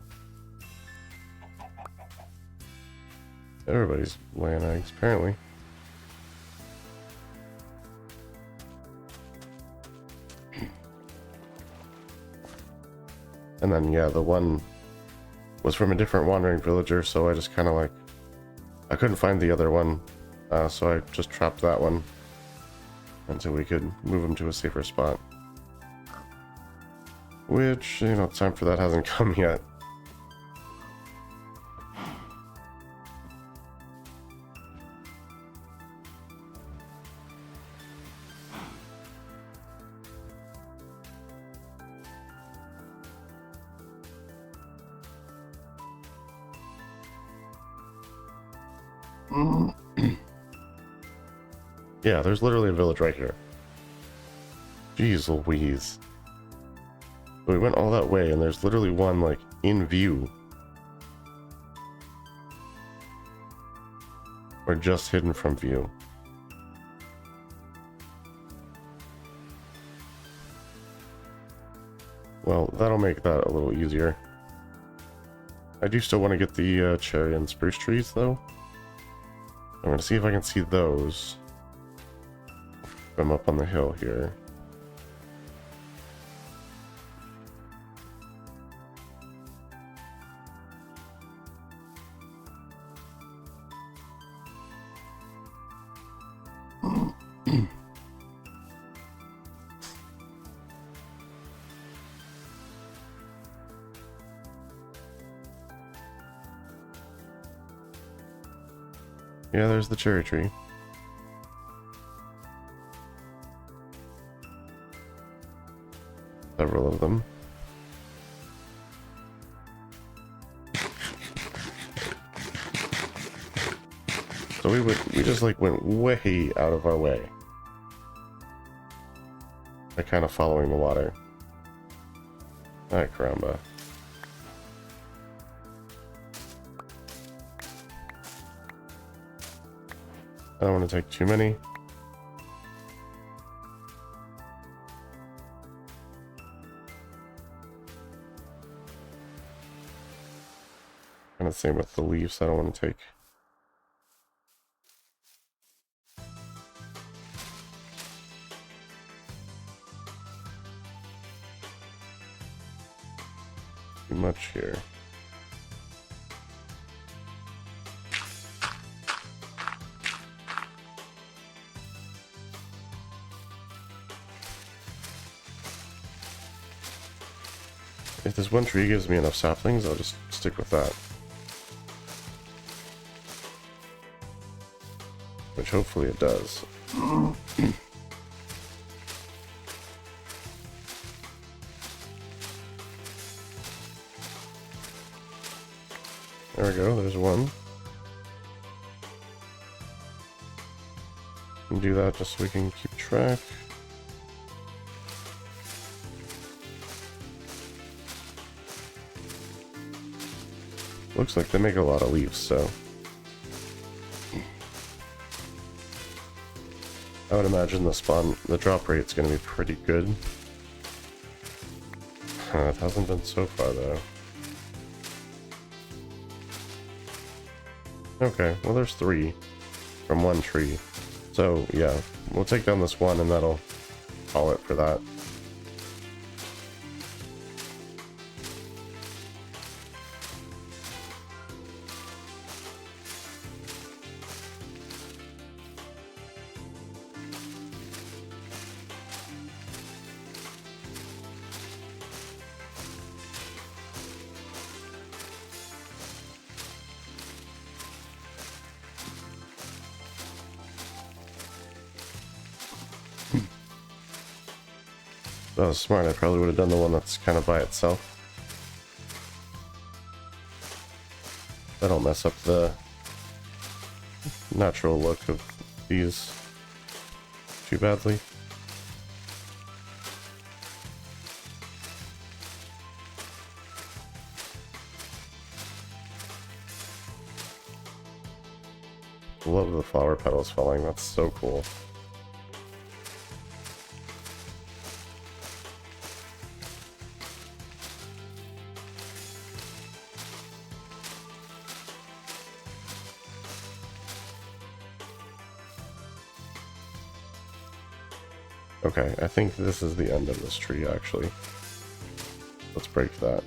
Everybody's laying eggs, apparently. And then, yeah, the one was from a different wandering villager, so I just kind of like... I couldn't find the other one, so I just trapped that one until we could move him to a safer spot. Which, you know, time for that hasn't come yet. Yeah, there's literally a village right here. Jeez Louise. We went all that way and there's literally one, like, in view. Or just hidden from view. Well, that'll make that a little easier. I do still want to get the cherry and spruce trees, though. I'm going to see if I can see those from up on the hill here. Yeah, there's the cherry tree. Several of them. So we just like went way out of our way by kind of following the water. Ay, caramba. I don't want to take too many. Kind of same with the leaves, I don't want to take. Too much here. If this one tree gives me enough saplings, I'll just stick with that. Which hopefully it does. There we go, there's one. And do that just so we can keep track. Looks like they make a lot of leaves, so I would imagine the drop rate's gonna be pretty good. It hasn't been so far though. Okay, well there's 3 from one tree. So yeah, we'll take down this one and that'll call it for that. If I was smart, I probably would have done the one that's kind of by itself. I don't mess up the natural look of these too badly. Love the flower petals falling, that's so cool. Okay, I think this is the end of this tree, actually. Let's break that.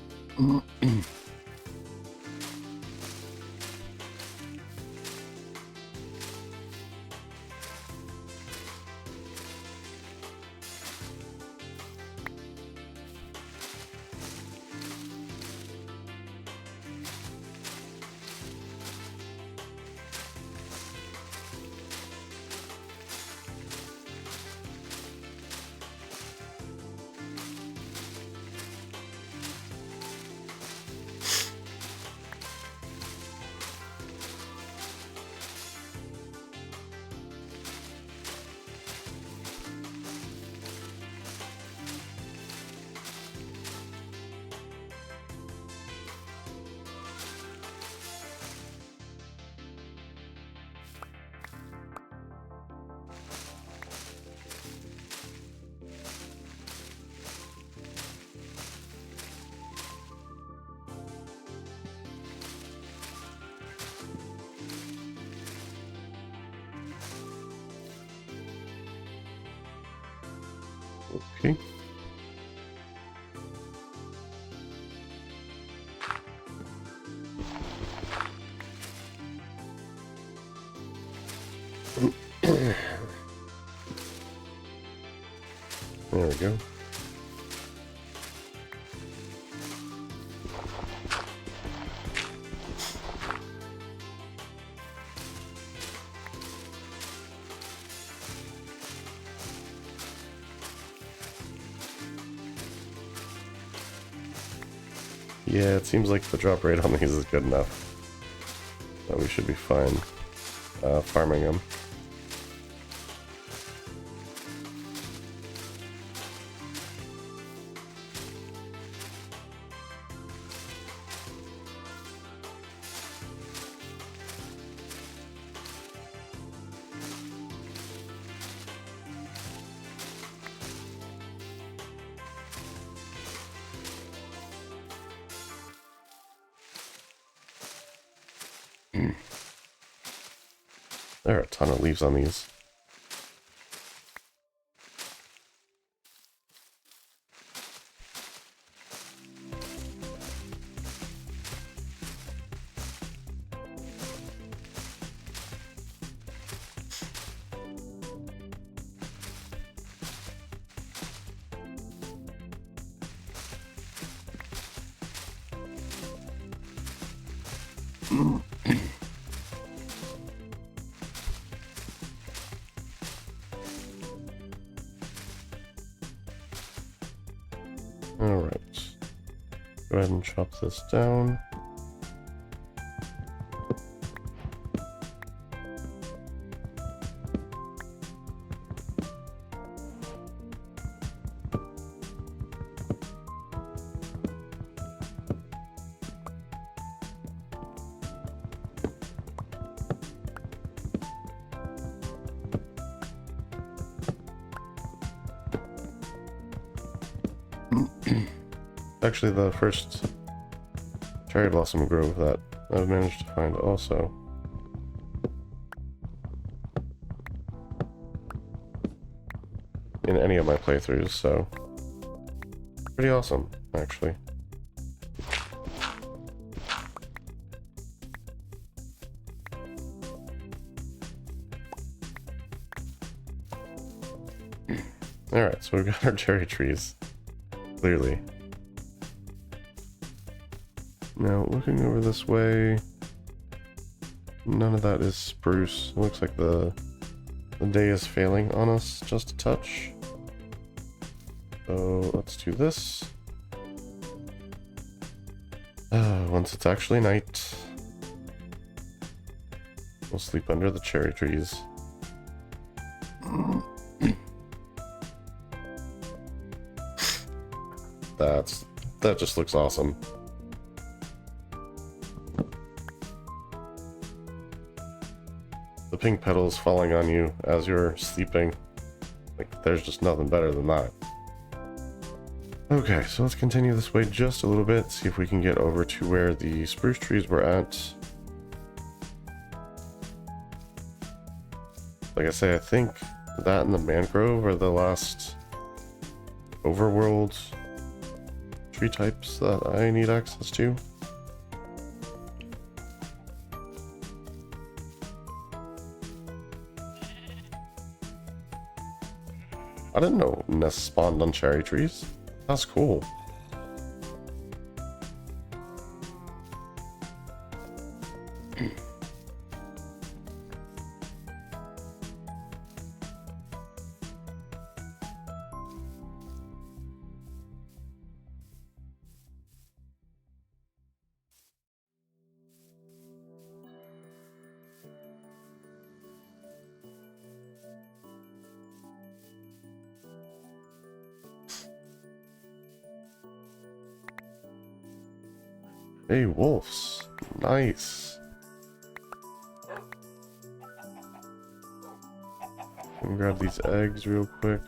Okay. There we go. Yeah, it seems like the drop rate on these is good enough. But we should be fine farming them. There are a ton of leaves on these. Alright. Go ahead and chop this down. Actually, the first cherry blossom grove that I've managed to find also. In any of my playthroughs, so pretty awesome, actually. Alright, so we've got our cherry trees, clearly. Now, looking over this way, none of that is spruce. It looks like the day is failing on us just a touch. So let's do this. Once it's actually night, we'll sleep under the cherry trees. That just looks awesome. The pink petals falling on you as you're sleeping. Like, there's just nothing better than that. Okay, so let's continue this way just a little bit, see if we can get over to where the spruce trees were at. Like I say, I think that and the mangrove are the last overworld tree types that I need access to. I didn't know nests spawned on cherry trees. That's cool. Hey, wolves. Nice. Let me grab these eggs real quick.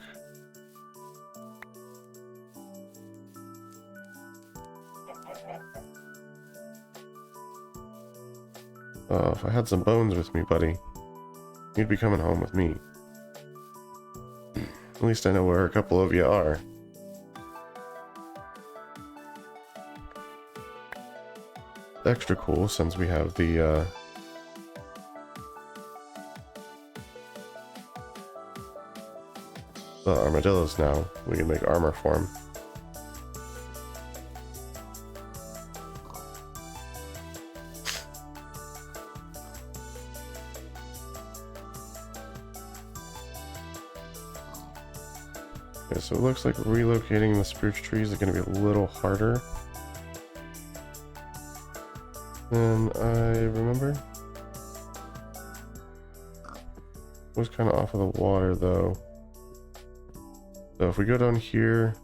If I had some bones with me, buddy, you'd be coming home with me. At least I know where a couple of you are. Extra cool since we have the armadillos now. We can make armor for them. Okay, so it looks like relocating the spruce trees is going to be a little harder than I remember. It was kind of off of the water though. So if we go down here,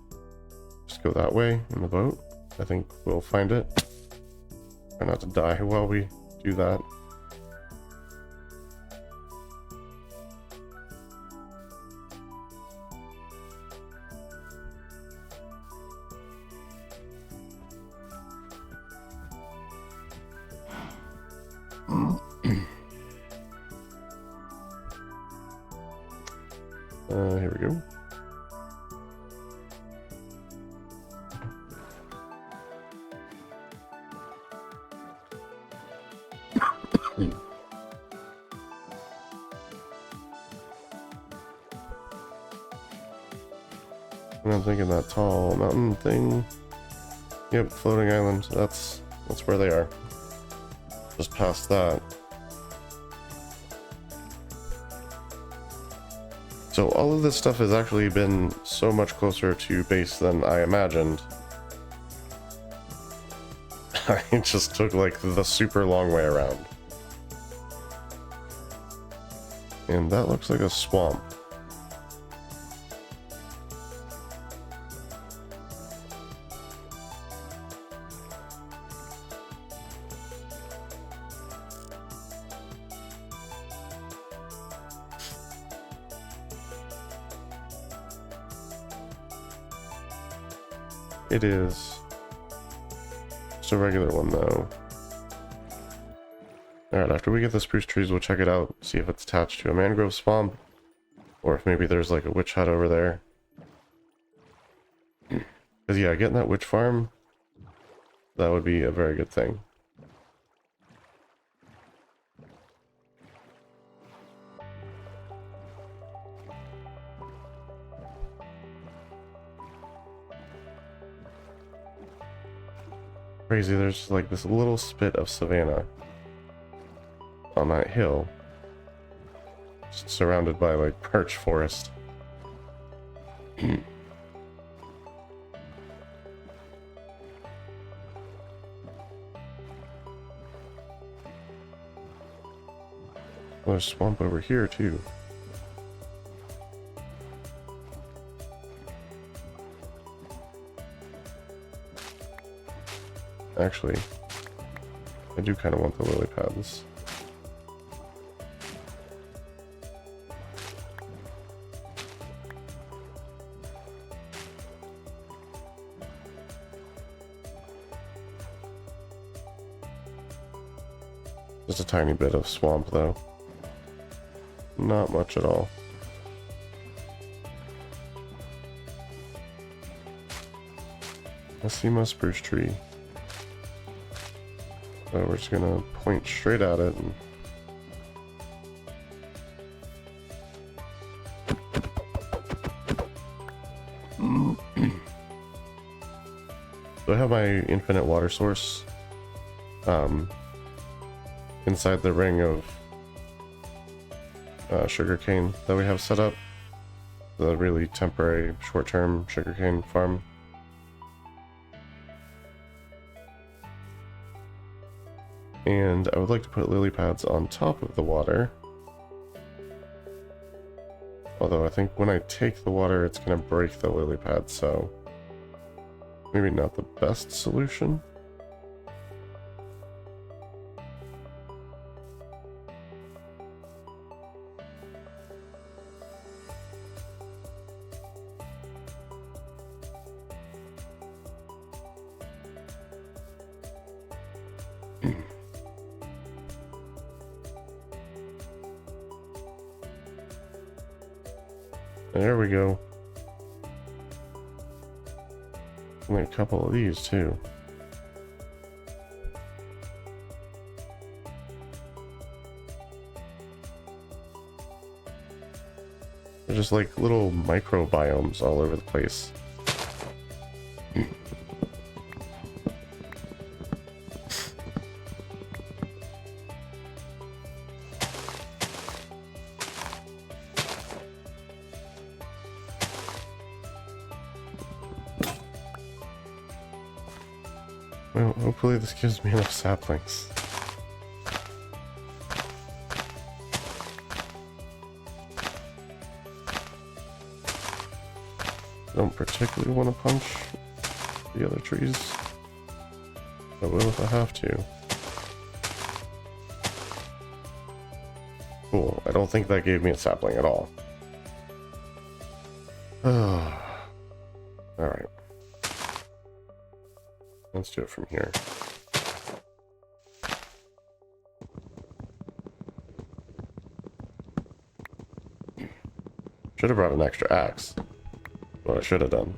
just go that way in the boat, I think we'll find it. Try not to die while we do that. Here we go. I'm thinking that tall mountain thing. Yep, floating island. That's where they are. Just past that. So all of this stuff has actually been so much closer to base than I imagined. I just took like the super long way around. And that looks like a swamp. It is. Just a regular one, though. Alright, after we get the spruce trees, we'll check it out, see if it's attached to a mangrove swamp, or if maybe there's like a witch hut over there. Because yeah, getting that witch farm, that would be a very good thing. Crazy, there's like this little spit of savanna on that hill, just surrounded by like birch forest. There's swamp over here too. Actually, I do kind of want the lily pads. Just a tiny bit of swamp though. Not much at all. I see my spruce tree. So we're just gonna point straight at it and so I have my infinite water source inside the ring of sugarcane that we have set up. The really temporary short-term sugarcane farm. And I would like to put lily pads on top of the water. Although I think when I take the water, it's going to break the lily pad, so maybe not the best solution. There we go. Only a couple of these too. They're just like little microbiomes all over the place. Well, hopefully this gives me enough saplings. Don't particularly want to punch the other trees. I will if I have to. Cool, I don't think that gave me a sapling at all. Alright. Let's do it from here. Should have brought an extra axe. What I should have done.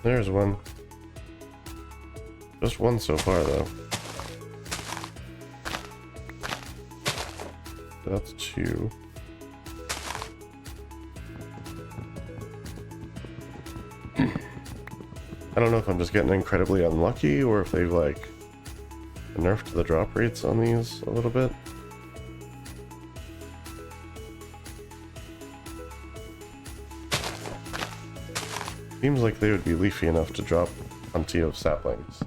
There's one. Just one so far, though. That's two. I don't know if I'm just getting incredibly unlucky or if they've, like, nerfed the drop rates on these a little bit. Seems like they would be leafy enough to drop plenty of saplings.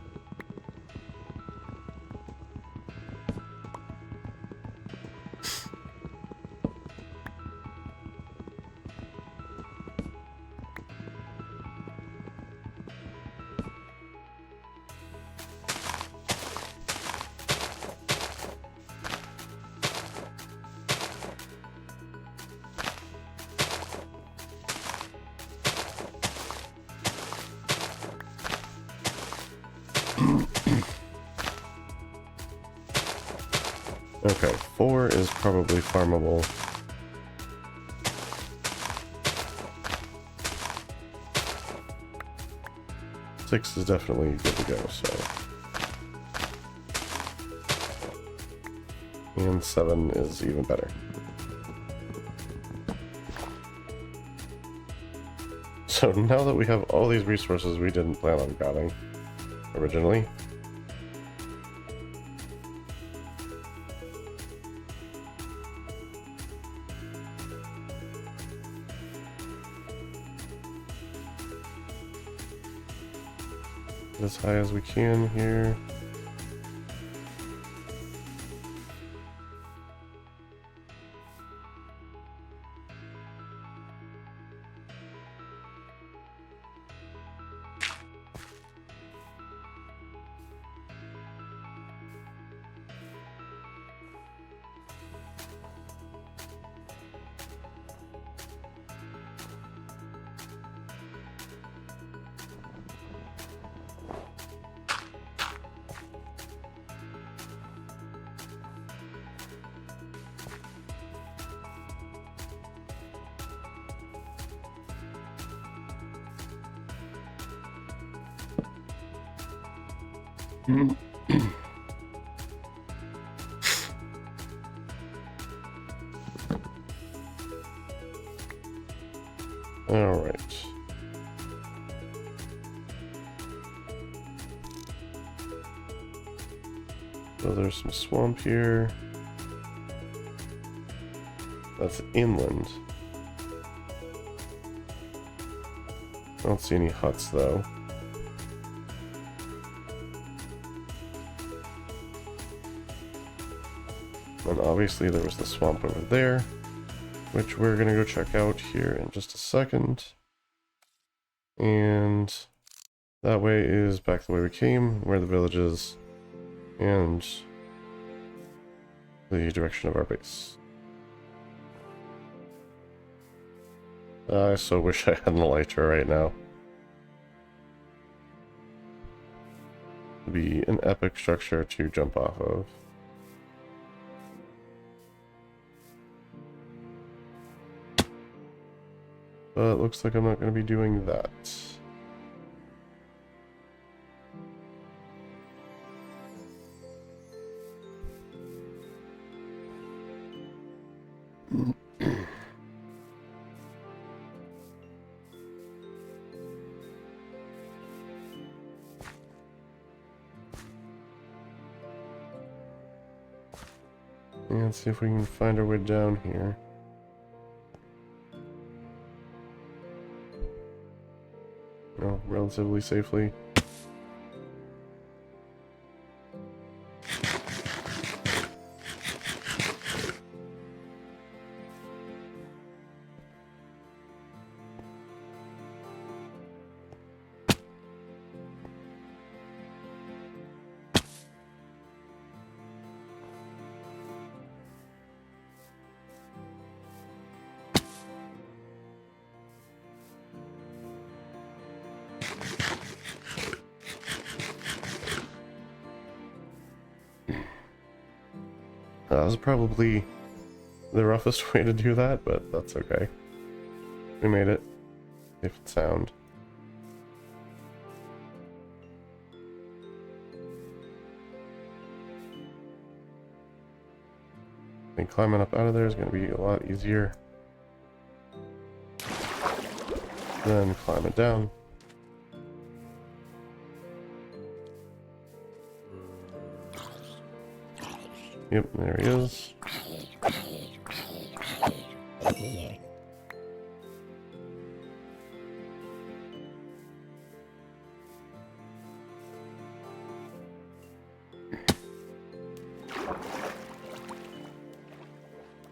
Okay, 4 is probably farmable. Six is definitely good to go, so. And 7 is even better. So now that we have all these resources we didn't plan on grabbing originally, as high as we can here. All right. So there's some swamp here. That's inland. I don't see any huts though. And obviously there was the swamp over there, which we're gonna go check out here in just a second. And that way is back the way we came, where the village is, and the direction of our base. I so wish I had an elytra right now. It'd be an epic structure to jump off of. But it looks like I'm not going to be doing that. And see if we can find our way down here. No, relatively safely. That was probably the roughest way to do that, but that's okay. We made it. Safe and sound. I think climbing up out of there is going to be a lot easier than climbing down. Yep, there he is.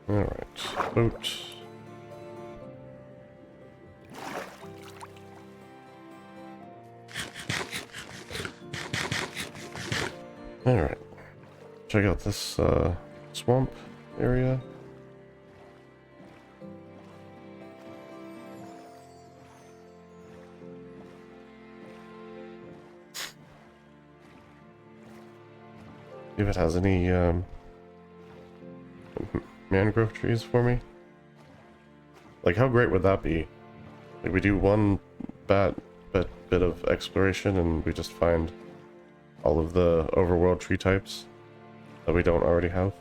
Alright, boat. Alright. Check out this swamp area. If it has any mangrove trees for me? Like, how great would that be? Like, we do one bit of exploration and we just find all of the overworld tree types that we don't already have.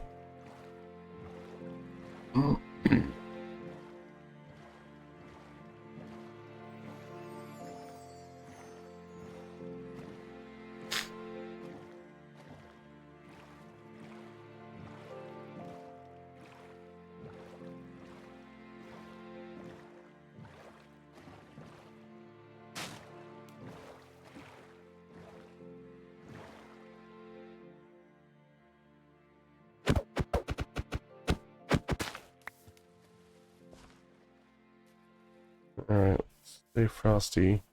Alright, let's stay frosty.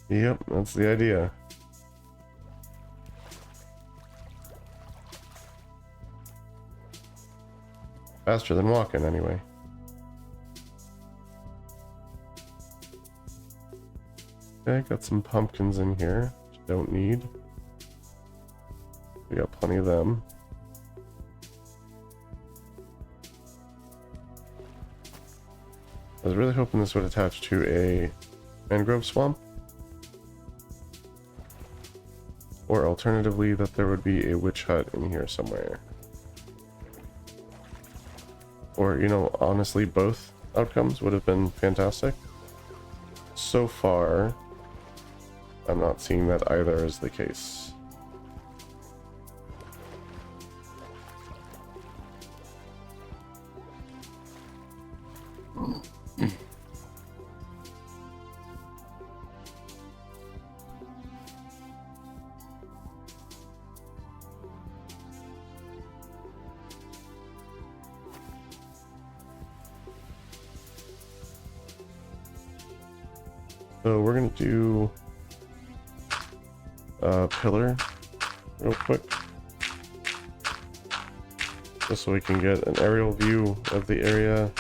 Yep, that's the idea. Faster than walking, anyway. Okay, got some pumpkins in here, which I don't need. We got plenty of them. I was really hoping this would attach to a mangrove swamp. Or alternatively, that there would be a witch hut in here somewhere. Or, you know, honestly, both outcomes would have been fantastic. So far, I'm not seeing that either is the case. So we're gonna do a pillar real quick, just so we can get an aerial view of the area.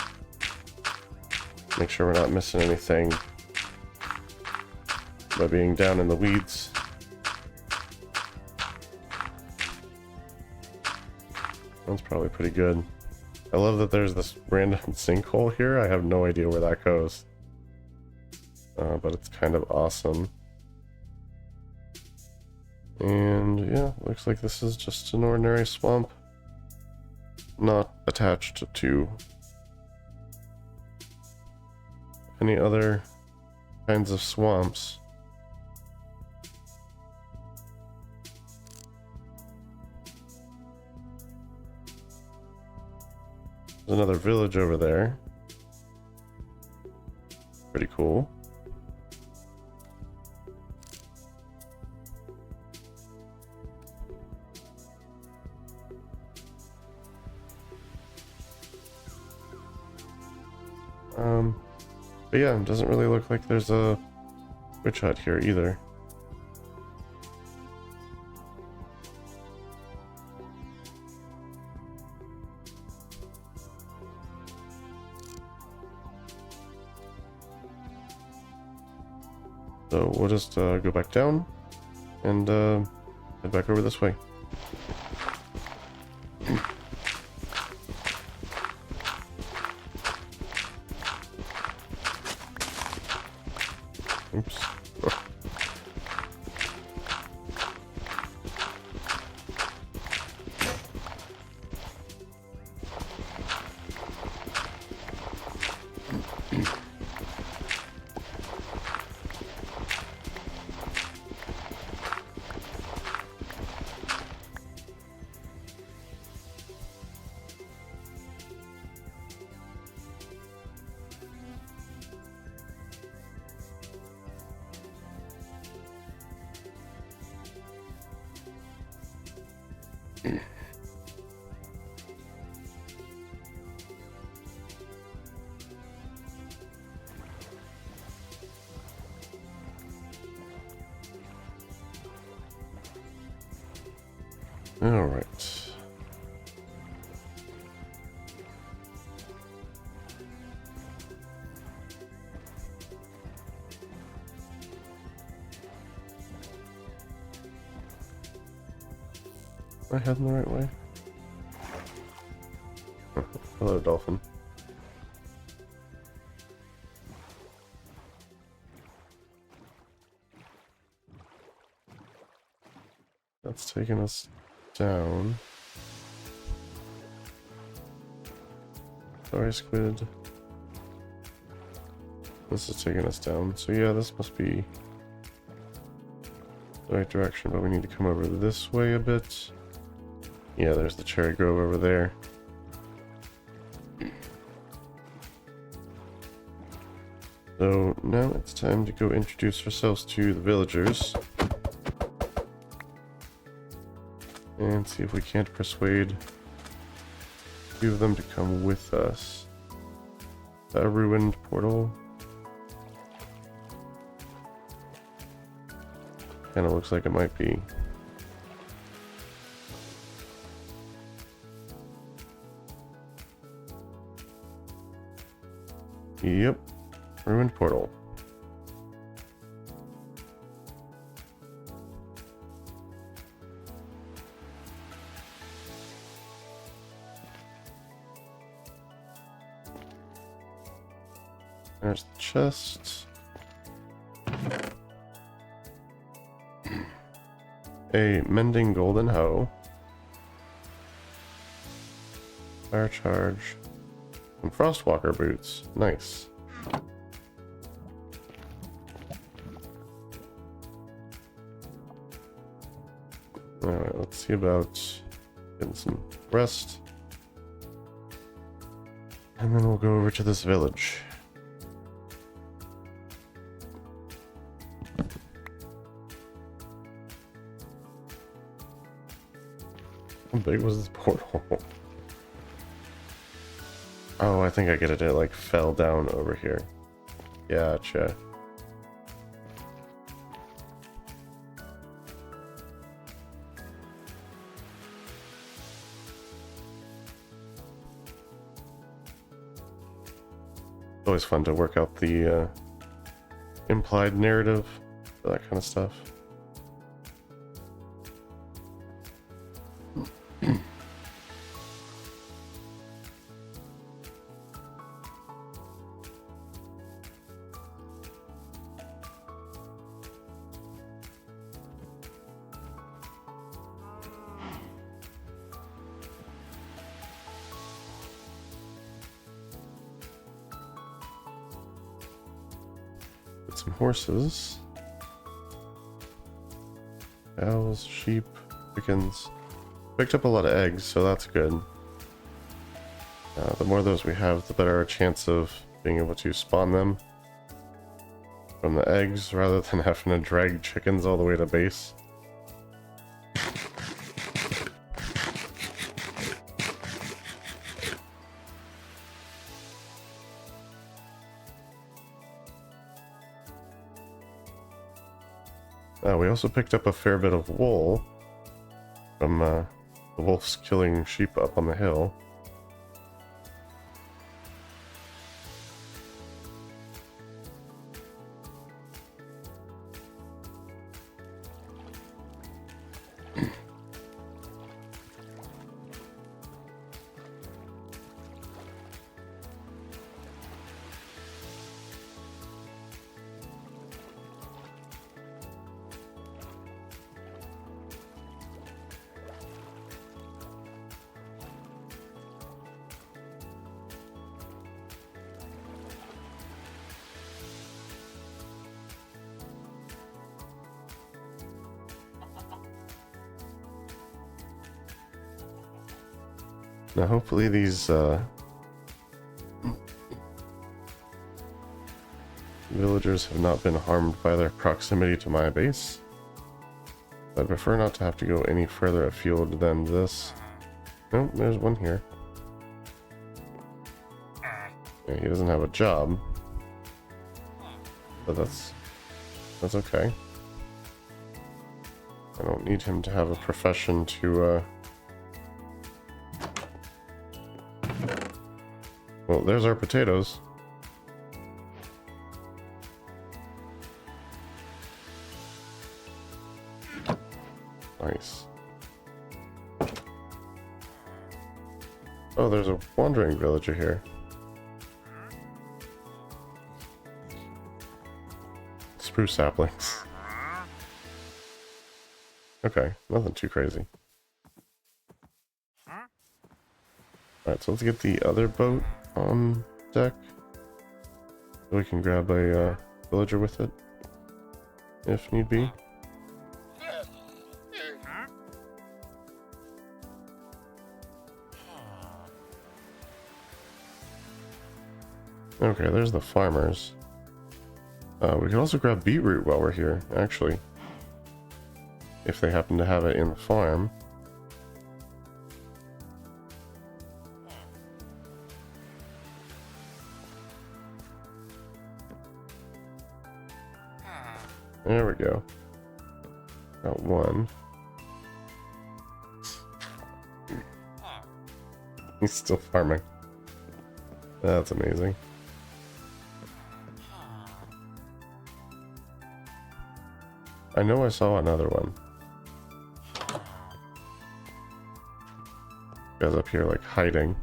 Make sure we're not missing anything by being down in the weeds. That's probably pretty good. I love that there's this random sinkhole here. I have no idea where that goes. But it's kind of awesome. And yeah, looks like this is just an ordinary swamp, not attached to any other kinds of swamps. There's another village over there. Pretty cool. But yeah, it doesn't really look like there's a witch hut here either. So we'll just go back down and head back over this way. Oops. All right. Am I heading the right way? Hello, dolphin. That's taking us down. Sorry, squid. This is taking us down. So yeah, this must be the right direction, but we need to come over this way a bit. Yeah, there's the cherry grove over there. So now it's time to go introduce ourselves to the villagers. And see if we can't persuade a few of them to come with us. Is that a ruined portal? Kinda looks like it might be. Yep, ruined portal. There's the chest. A mending golden hoe. Fire charge. And frostwalker boots. Nice. Alright, let's see about getting some rest. And then we'll go over to this village. How big was this portal? Oh, I think I get it. It like fell down over here. Gotcha. It's always fun to work out the implied narrative, that kind of stuff. Get some horses. Cows, sheep, chickens. Picked up a lot of eggs, so that's good. The more of those we have, the better our chance of being able to spawn them from the eggs, rather than having to drag chickens all the way to base. We also picked up a fair bit of wool from the wolves killing sheep up on the hill. Now hopefully these villagers have not been harmed by their proximity to my base. I'd prefer not to have to go any further afield than this. Nope, there's one here. Yeah, he doesn't have a job, but that's okay. I don't need him to have a profession to, Well, there's our potatoes. Nice. Oh, there's a wandering villager here. Spruce saplings. Okay, nothing too crazy. Alright, so let's get the other boat on deck. So we can grab a villager with it, if need be. Okay, there's the farmers. We can also grab beetroot while we're here, actually. If they happen to have it in the farm. There we go. Got one. He's still farming. That's amazing. I know I saw another one. Guys up here like hiding.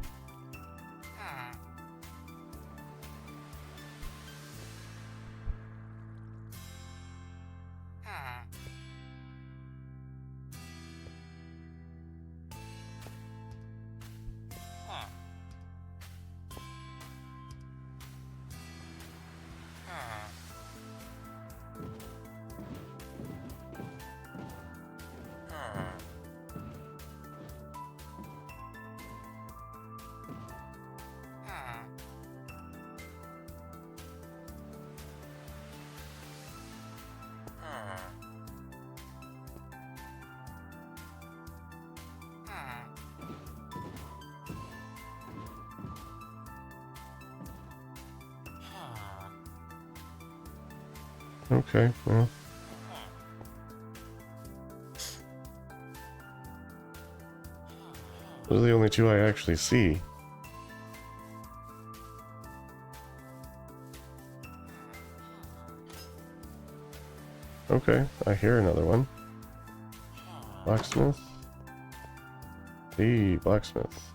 Okay, well. Those are the only two I actually see. Okay, I hear another one. Blacksmith. Hey, blacksmith.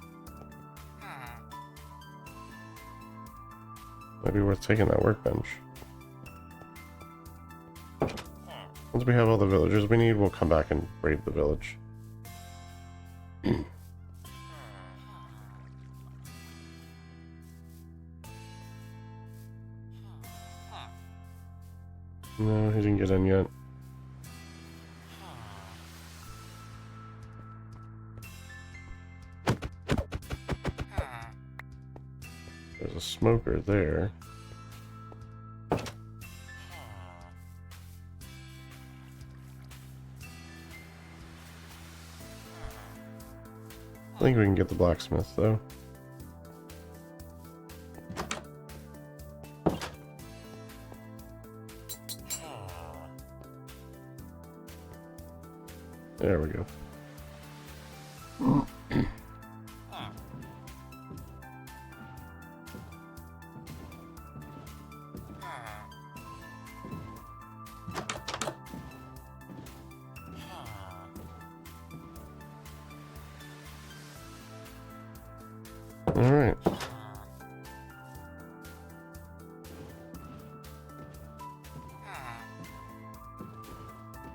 Might be worth taking that workbench. Once we have all the villagers we need, we'll come back and raid the village. No, he didn't get in yet. There's a smoker there. I think we can get the blacksmith though. There we go. All right.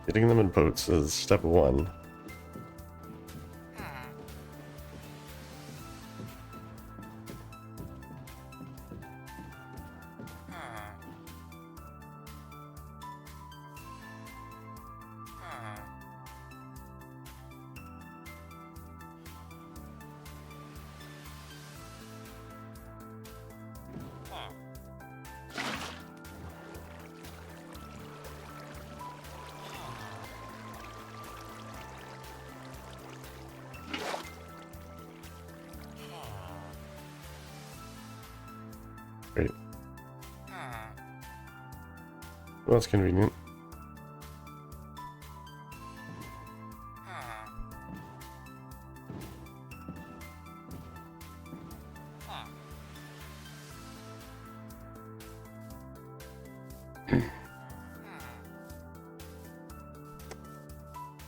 Getting them in boats is step one. Great. Well, that's convenient.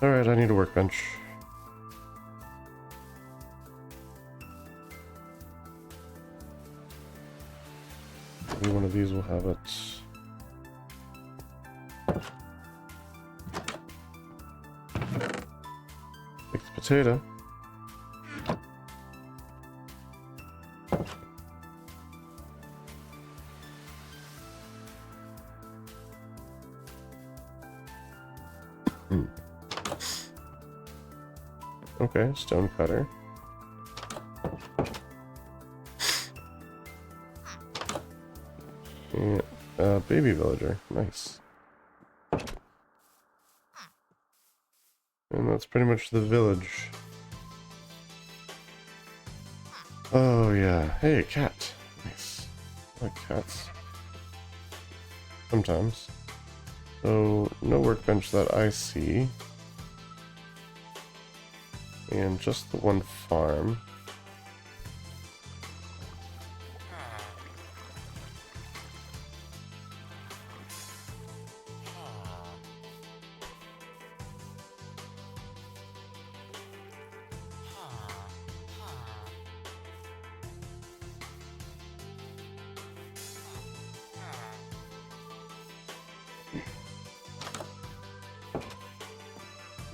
Alright, I need a workbench. Maybe one of these will have it. Take the potato. Okay, stone cutter. Yeah, baby villager. Nice. And that's pretty much the village. Oh yeah. Hey, a cat. Nice. I like cats. Sometimes. So, no workbench that I see. And just the one farm.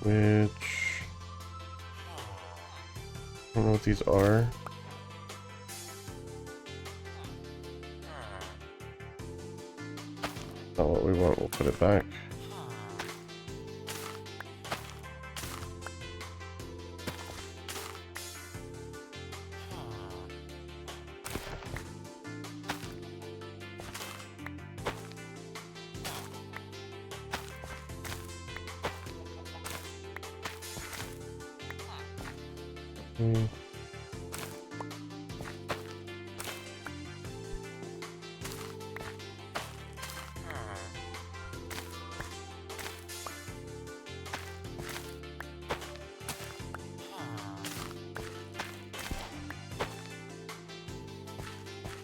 Which... I don't know what these are. Not what we want, we'll put it back.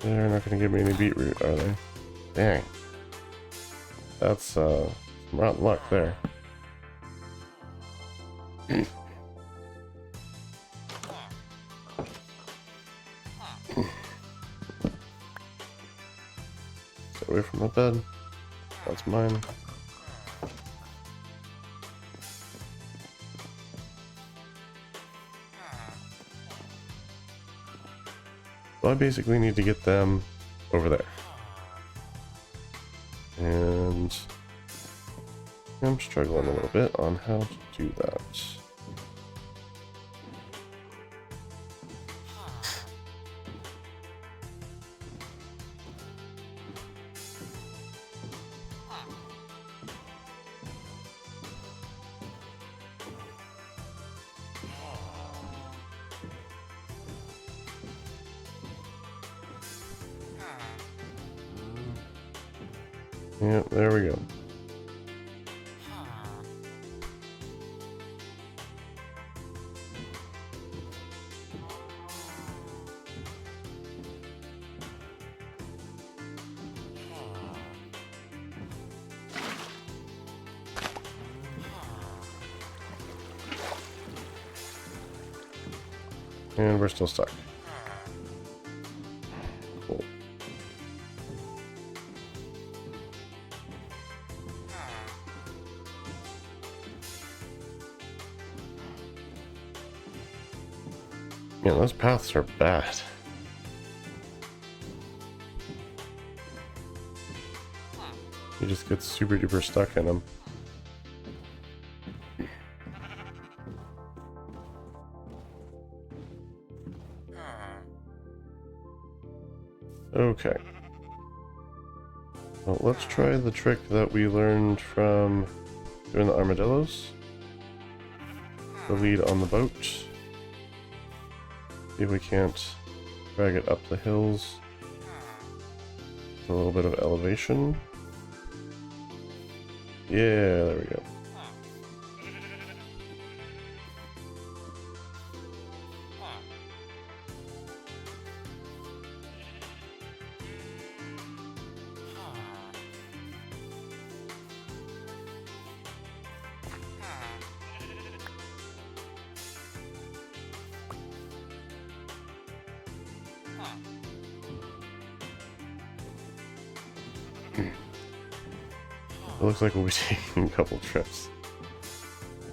They're not gonna give me any beetroot, are they? Dang. That's, some rotten luck there. Get away from my bed. That's mine. So I basically need to get them over there. And I'm struggling a little bit on how to do that. Yeah, there we go. And we're still stuck. Cool. Yeah, those paths are bad. You just get super duper stuck in them. Okay. Well, let's try the trick that we learned from doing the armadillos. The lead on the boat. See if we can't drag it up the hills. A little bit of elevation. Yeah, there we go. It looks like we'll be taking a couple trips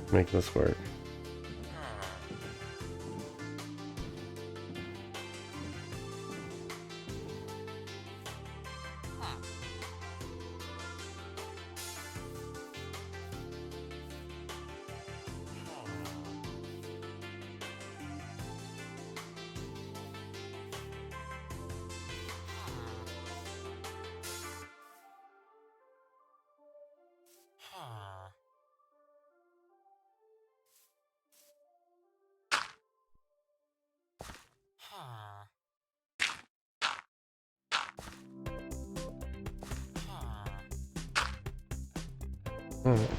to make this work. Alright.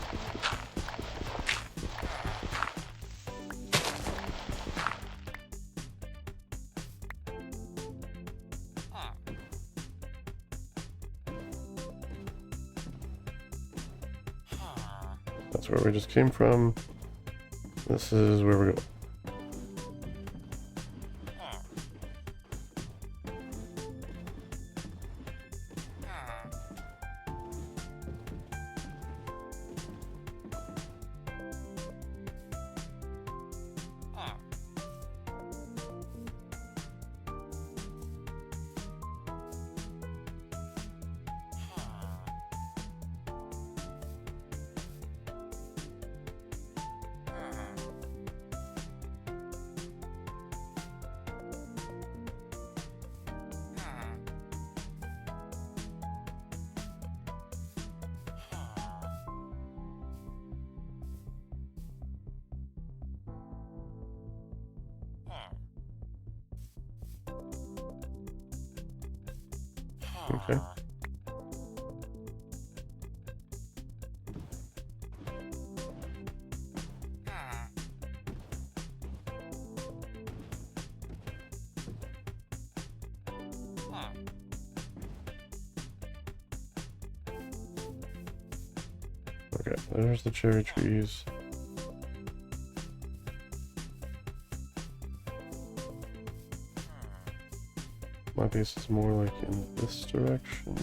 That's where we just came from. This is where we're going. Okay. Okay, there's the cherry trees. My base is more like in this direction.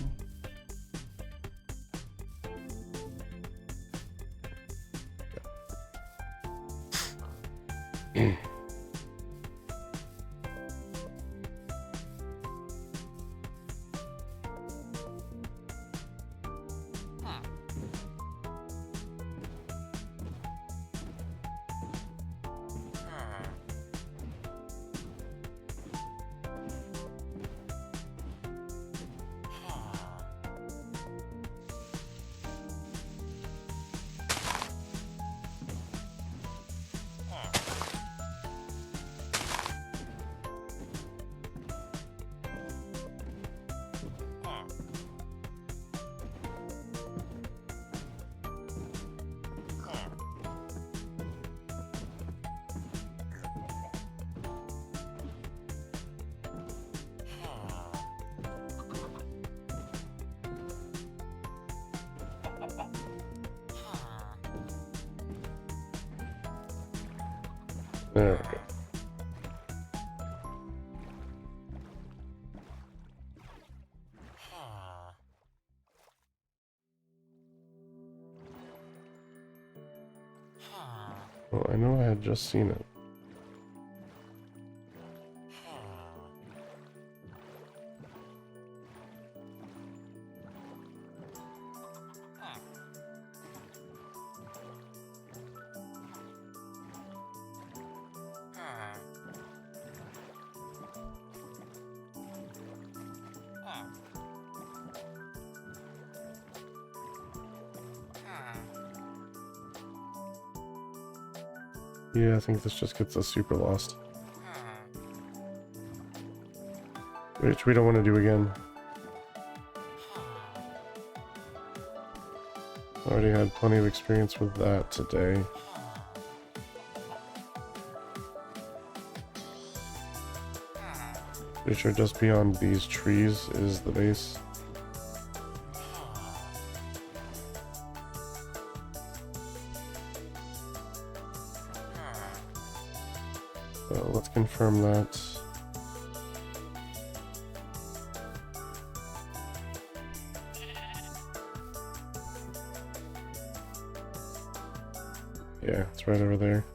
There we go. Well, I know I had just seen it. Yeah, I think this just gets us super lost. Which we don't want to do again. Already had plenty of experience with that today. Pretty sure just beyond these trees is the base. So let's confirm that. Yeah, it's right over there.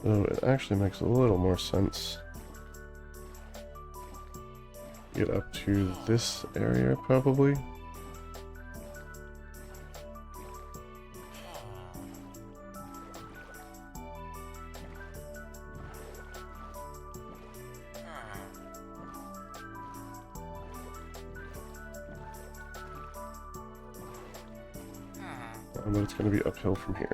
Oh, it actually makes a little more sense. Get up to this area, probably. But it's going to be uphill from here.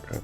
Okay.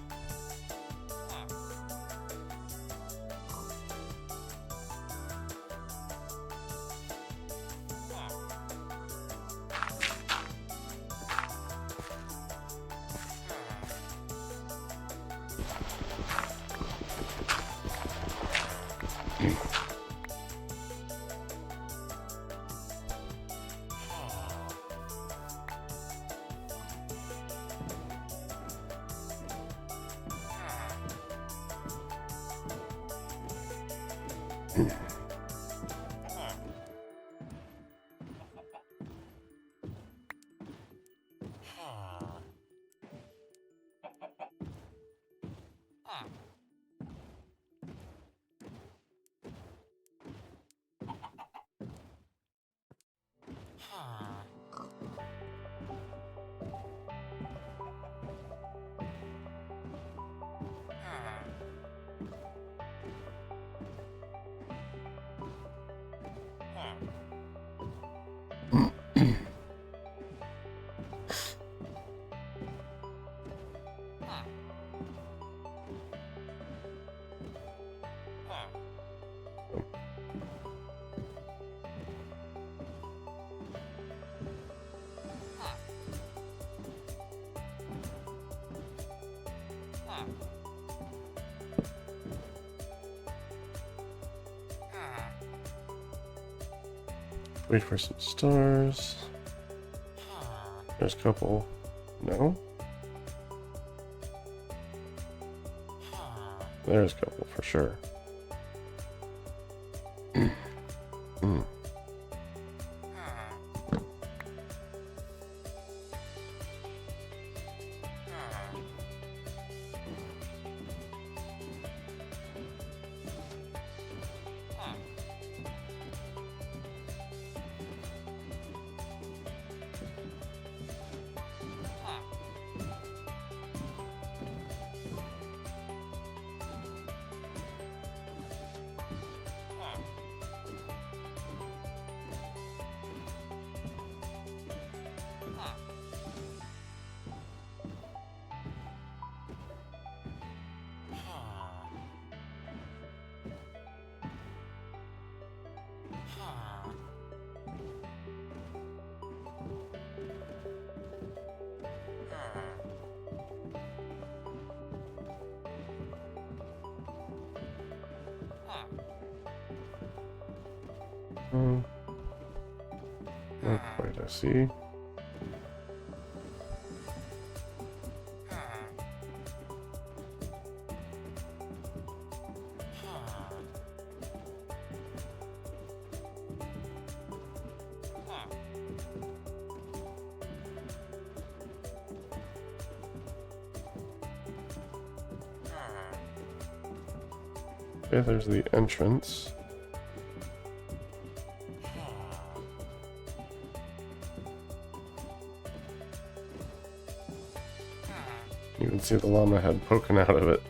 Wait for some stars. There's a couple. No? There's a couple for sure. Not quite, I see. Okay, there's the entrance. You can see the llama head poking out of it.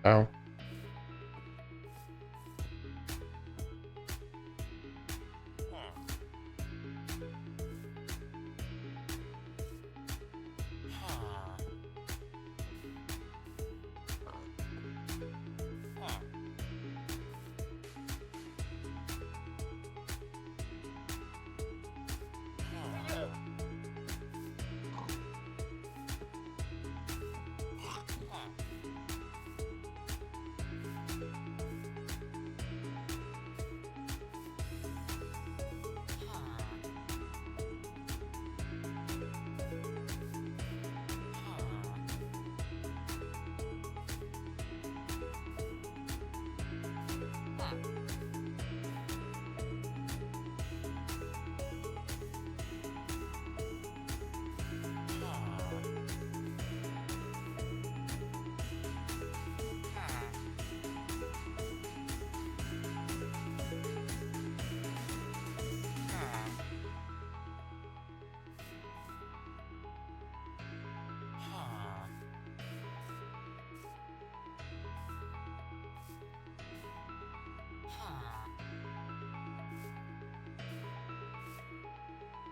Ow.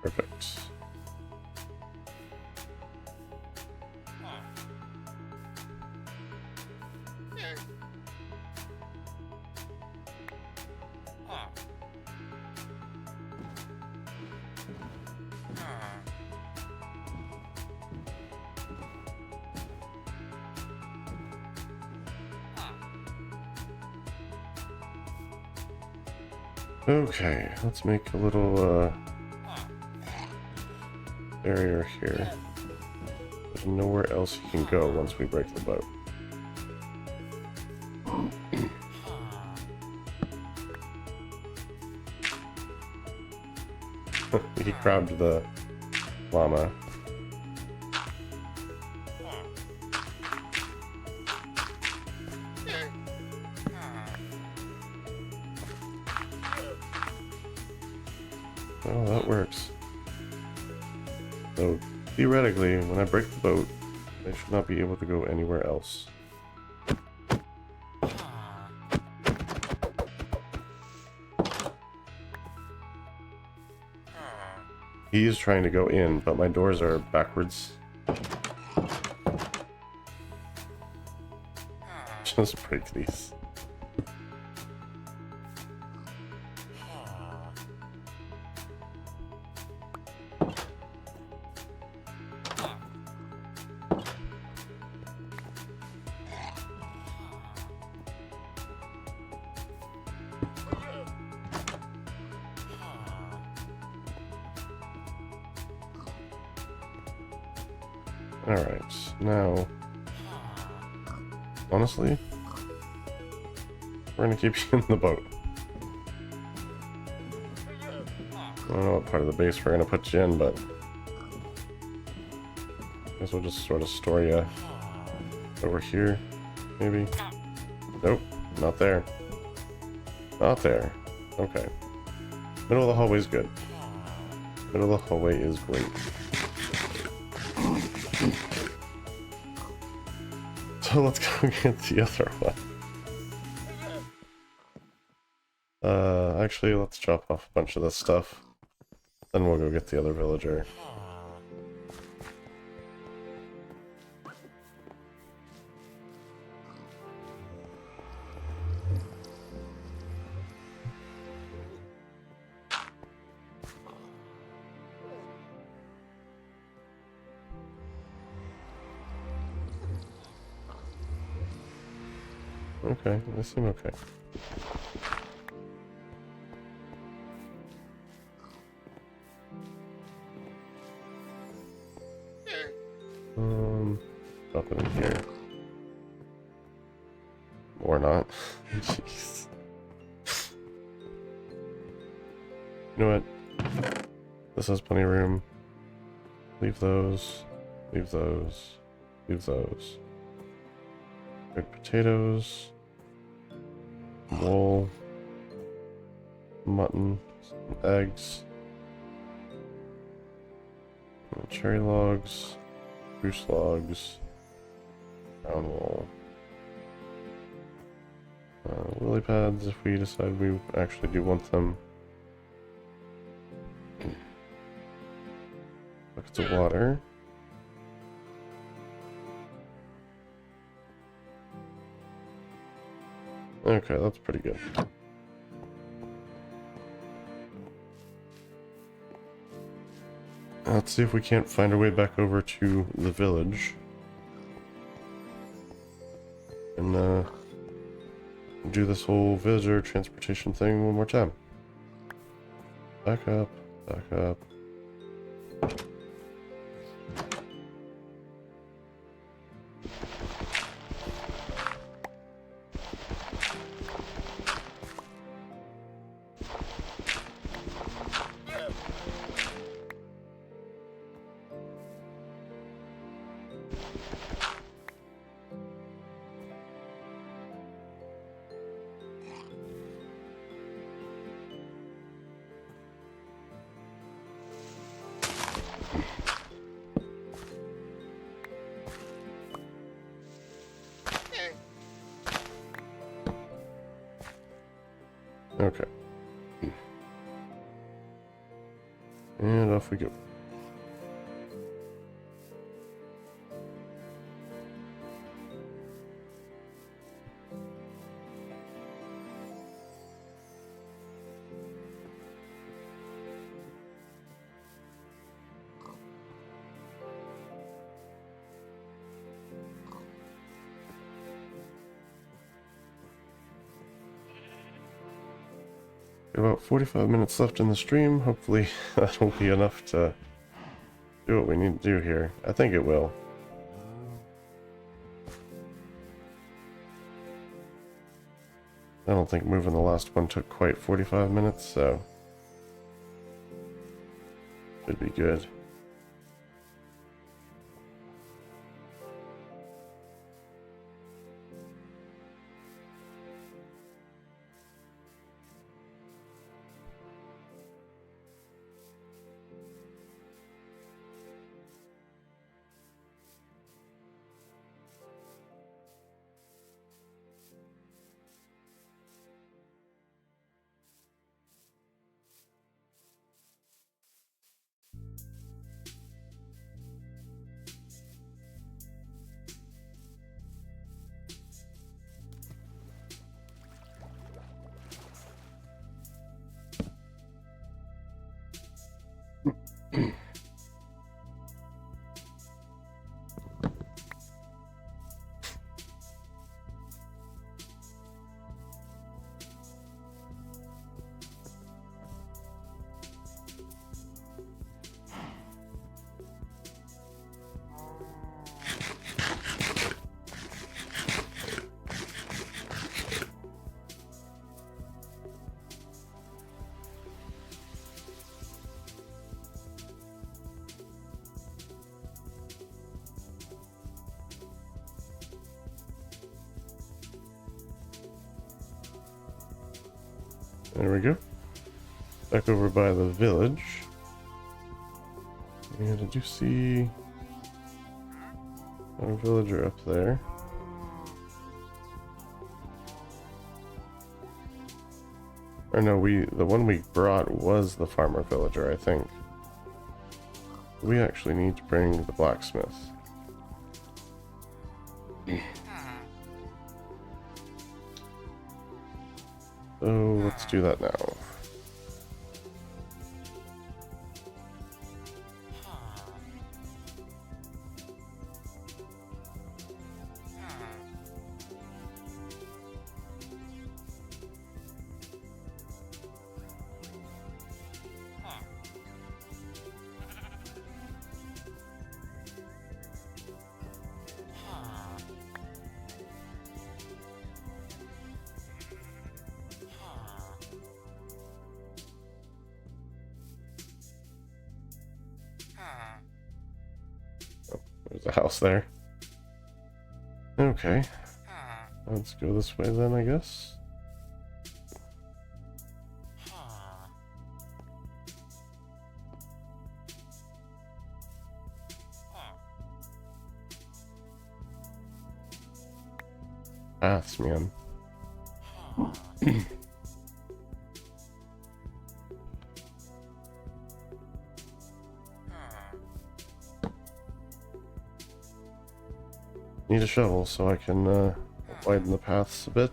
Perfect. Okay, let's make a little barrier here. There's nowhere else you can go once we break the boat. He grabbed the llama. Oh, that works. So, theoretically, when I break the boat, I should not be able to go anywhere else. He's trying to go in, but my doors are backwards. Just break these. Alright, now, honestly, we're gonna keep you in the boat. I don't know what part of the base we're gonna put you in, but I guess we'll just sort of store you over here, maybe. Nope, not there. Not there. Okay. Middle of the hallway is good. Middle of the hallway is great. So let's go get the other one. Actually, let's drop off a bunch of this stuff. Then we'll go get the other villager. Okay, they seem okay. Drop it in here. Or not. Jeez. You know what? This has plenty of room. Leave those. Leave those. Leave those. Good potatoes. Wool. Mutton. Some eggs. Cherry logs. Spruce logs. Brown wool. lily pads if we decide we actually do want them. Buckets of water. Okay, that's pretty good. Let's see if we can't find our way back over to the village. And do this whole visitor transportation thing one more time. Back up, back up. Okay. And off we go. About 45 minutes left in the stream. Hopefully that will be enough to do what we need to do here. I think it will. I don't think moving the last one took quite 45 minutes, so should be good. There we go. Back over by the village. And I do see our villager up there. Or no, the one we brought was the farmer villager, I think. We actually need to bring the blacksmith. So let's do that now. There's a house there. Okay. Let's go this way then, I guess. Paths, man. Need a shovel so I can widen the paths a bit.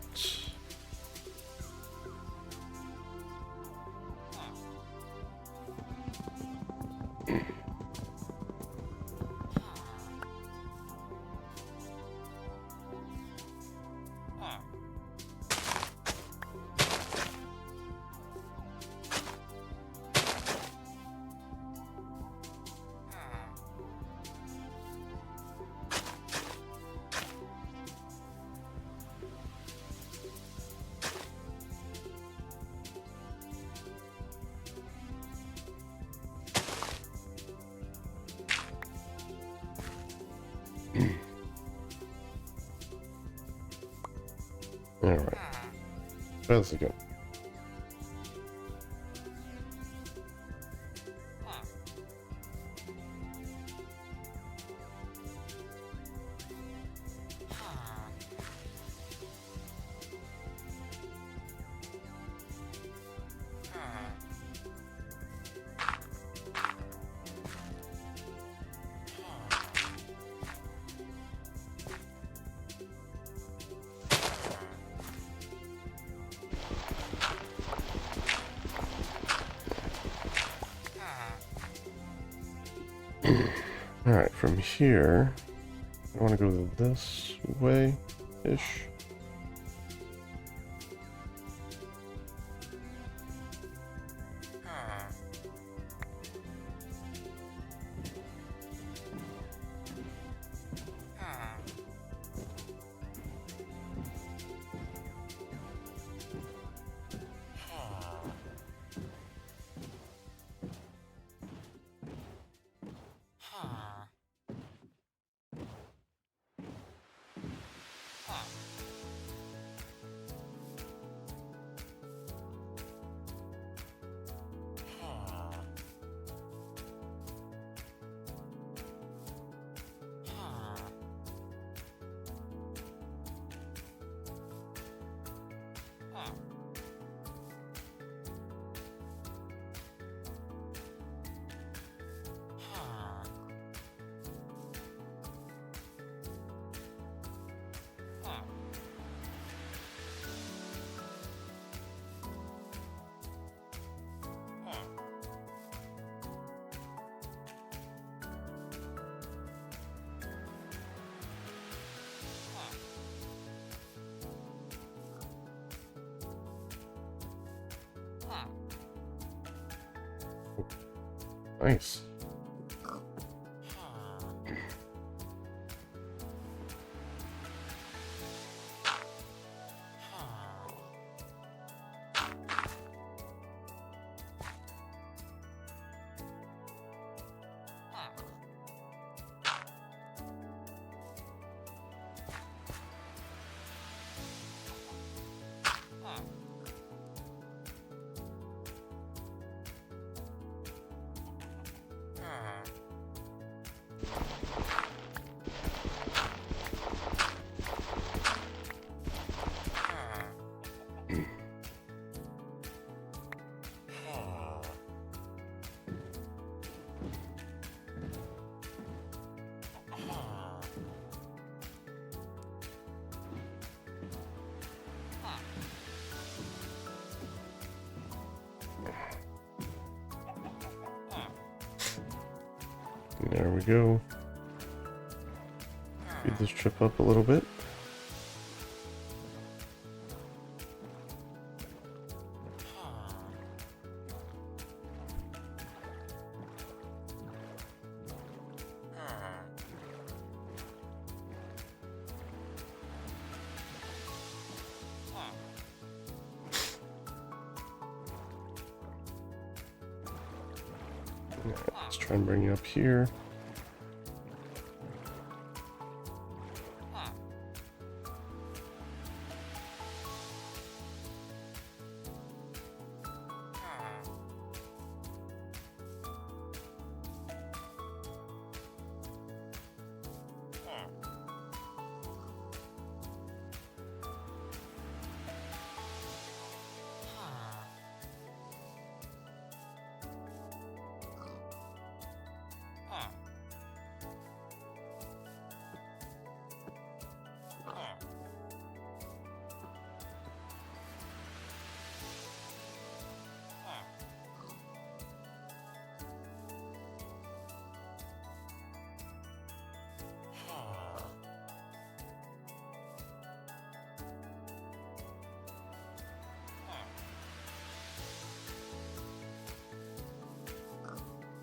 Alright. Try this again. Alright, from here, I want to go this way-ish. Nice. There we go. Speed this trip up a little bit. Let's try and bring you up here.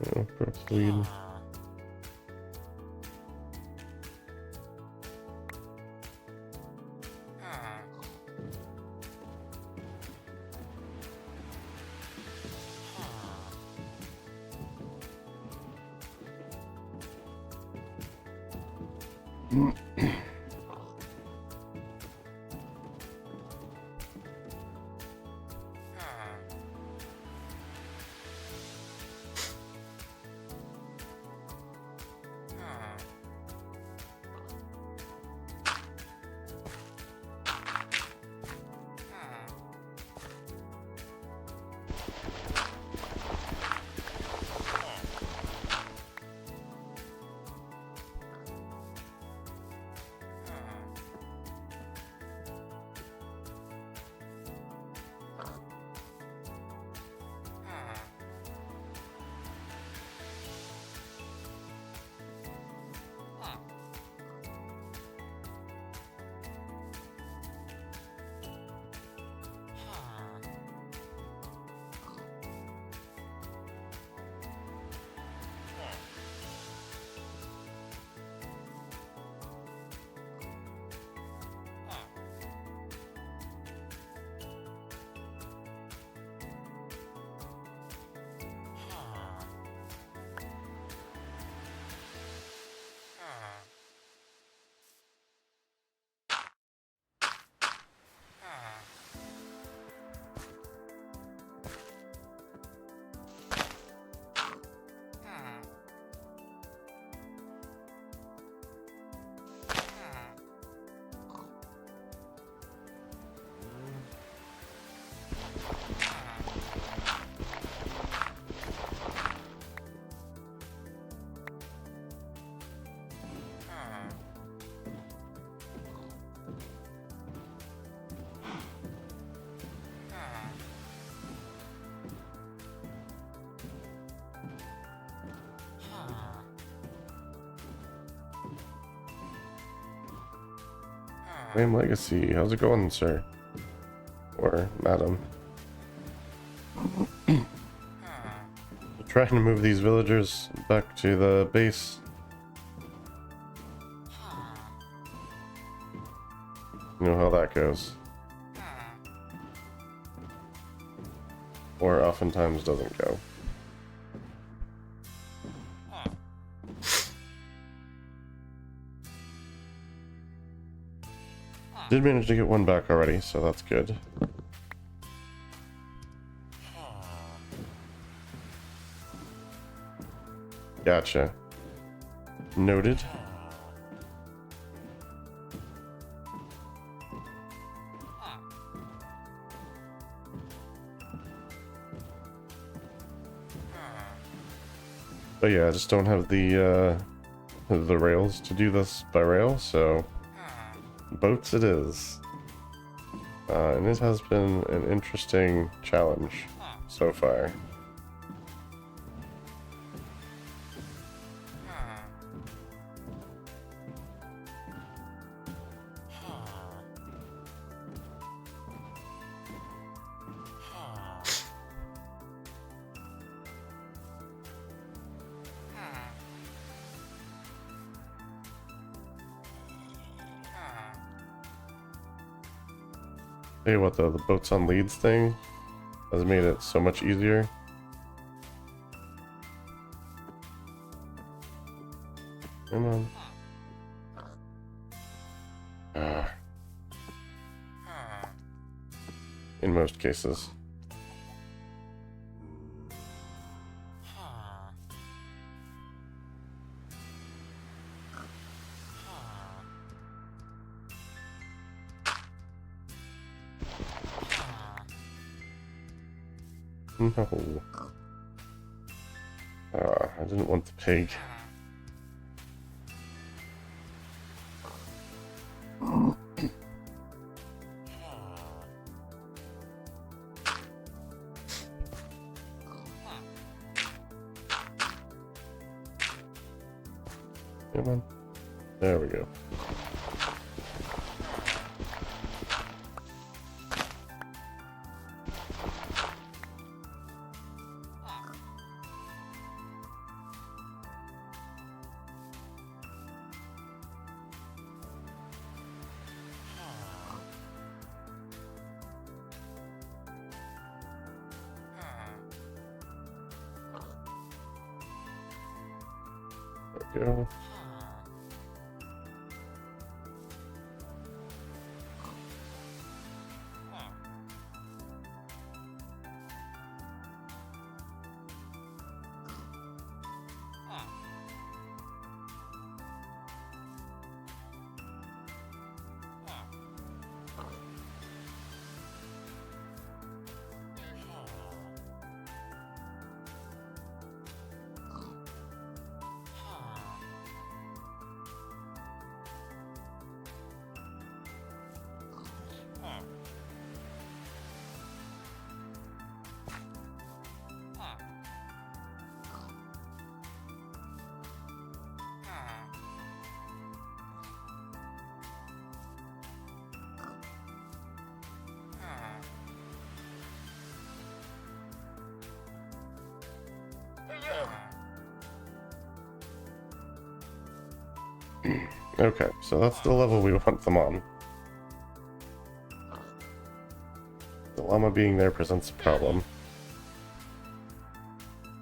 Oh, proceed. Flame Legacy, how's it going, sir? Or madam? Trying to move these villagers back to the base. You know how that goes. Or oftentimes doesn't go. Did manage to get one back already, so that's good. Gotcha. Noted. But yeah, I just don't have the rails to do this by rail, so boats it is. And it has been an interesting challenge so far. Hey, what the boats on leads thing has made it so much easier. Come on. In most cases. No. I didn't want the pig. Come on. There we go. we go. Okay, so that's the level we want them on. The llama being there presents a problem.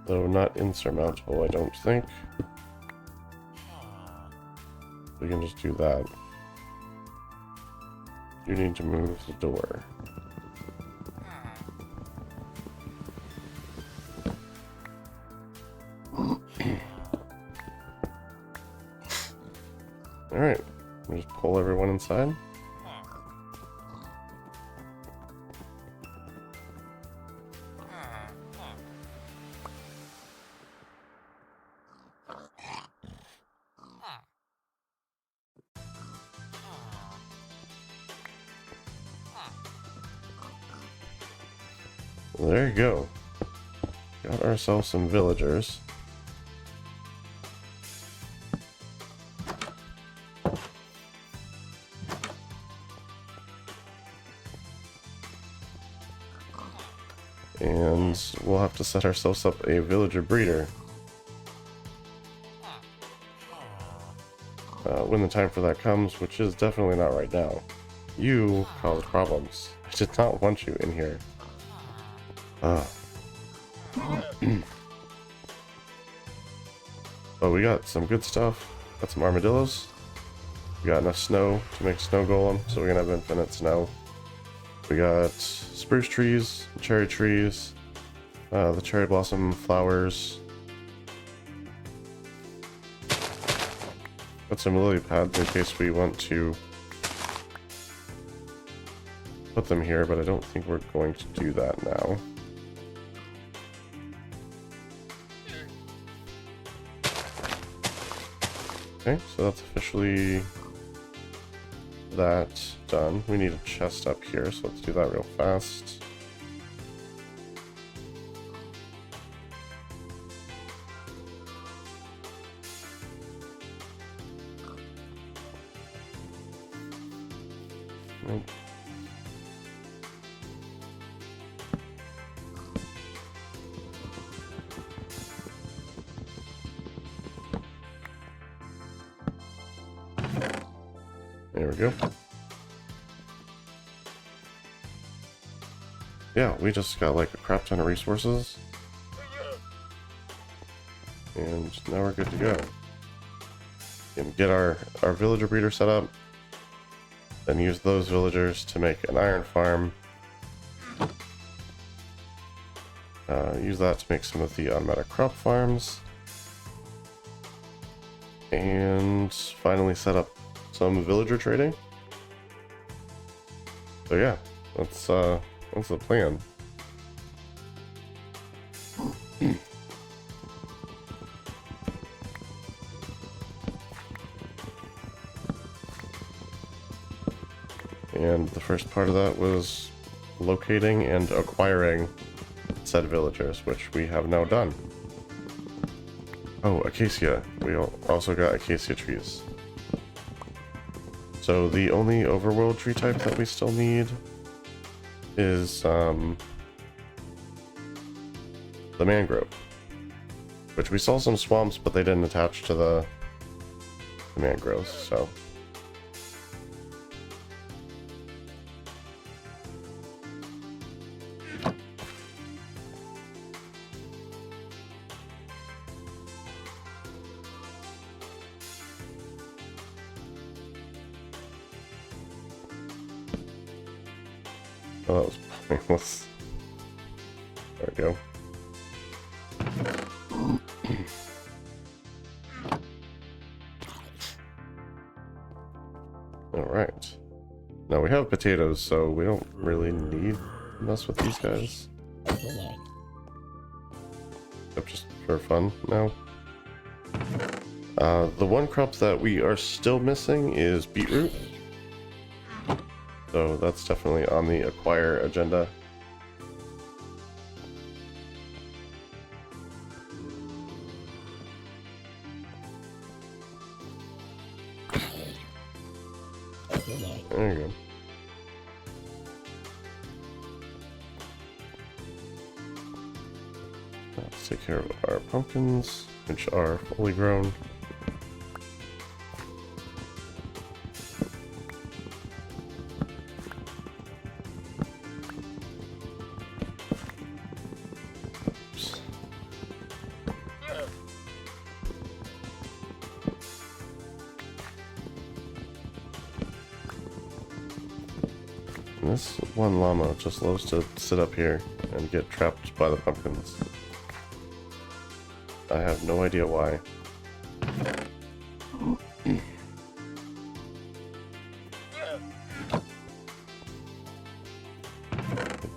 Though not insurmountable, I don't think. We can just do that. You need to move the door. Alright, we'll just pull everyone inside. There you go. Got ourselves some villagers. And we'll have to set ourselves up a villager breeder. When the time for that comes, which is definitely not right now. You caused problems. I did not want you in here. But we got some good stuff. Got some armadillos. We got enough snow to make snow golem, so we're gonna have infinite snow. We got spruce trees, cherry trees, the cherry blossom flowers. Got some lily pads in case we want to put them here, but I don't think we're going to do that now. Okay, so that's officially that done. We need a chest up here, so let's do that real fast. Nope. There we go. Yeah, we just got like a crap ton of resources. And now we're good to go. And get our villager breeder set up. Then use those villagers to make an iron farm. Use that to make some of the automatic crop farms. And finally set up some villager trading. So yeah, that's the plan. And the first part of that was locating and acquiring said villagers, which we have now done. Oh, acacia. We also got acacia trees. So the only overworld tree type that we still need is the mangrove, which we saw some swamps, but they didn't attach to the mangroves, so. Oh, that was pointless. There we go. Alright. Now we have potatoes, so we don't really need to mess with these guys. Except just for fun now. The one crop that we are still missing is beetroot. So that's definitely on the acquire agenda. There you go. Let's take care of our pumpkins, which are fully grown. Oops. And this one llama just loves to sit up here and get trapped by the pumpkins. I have no idea why. I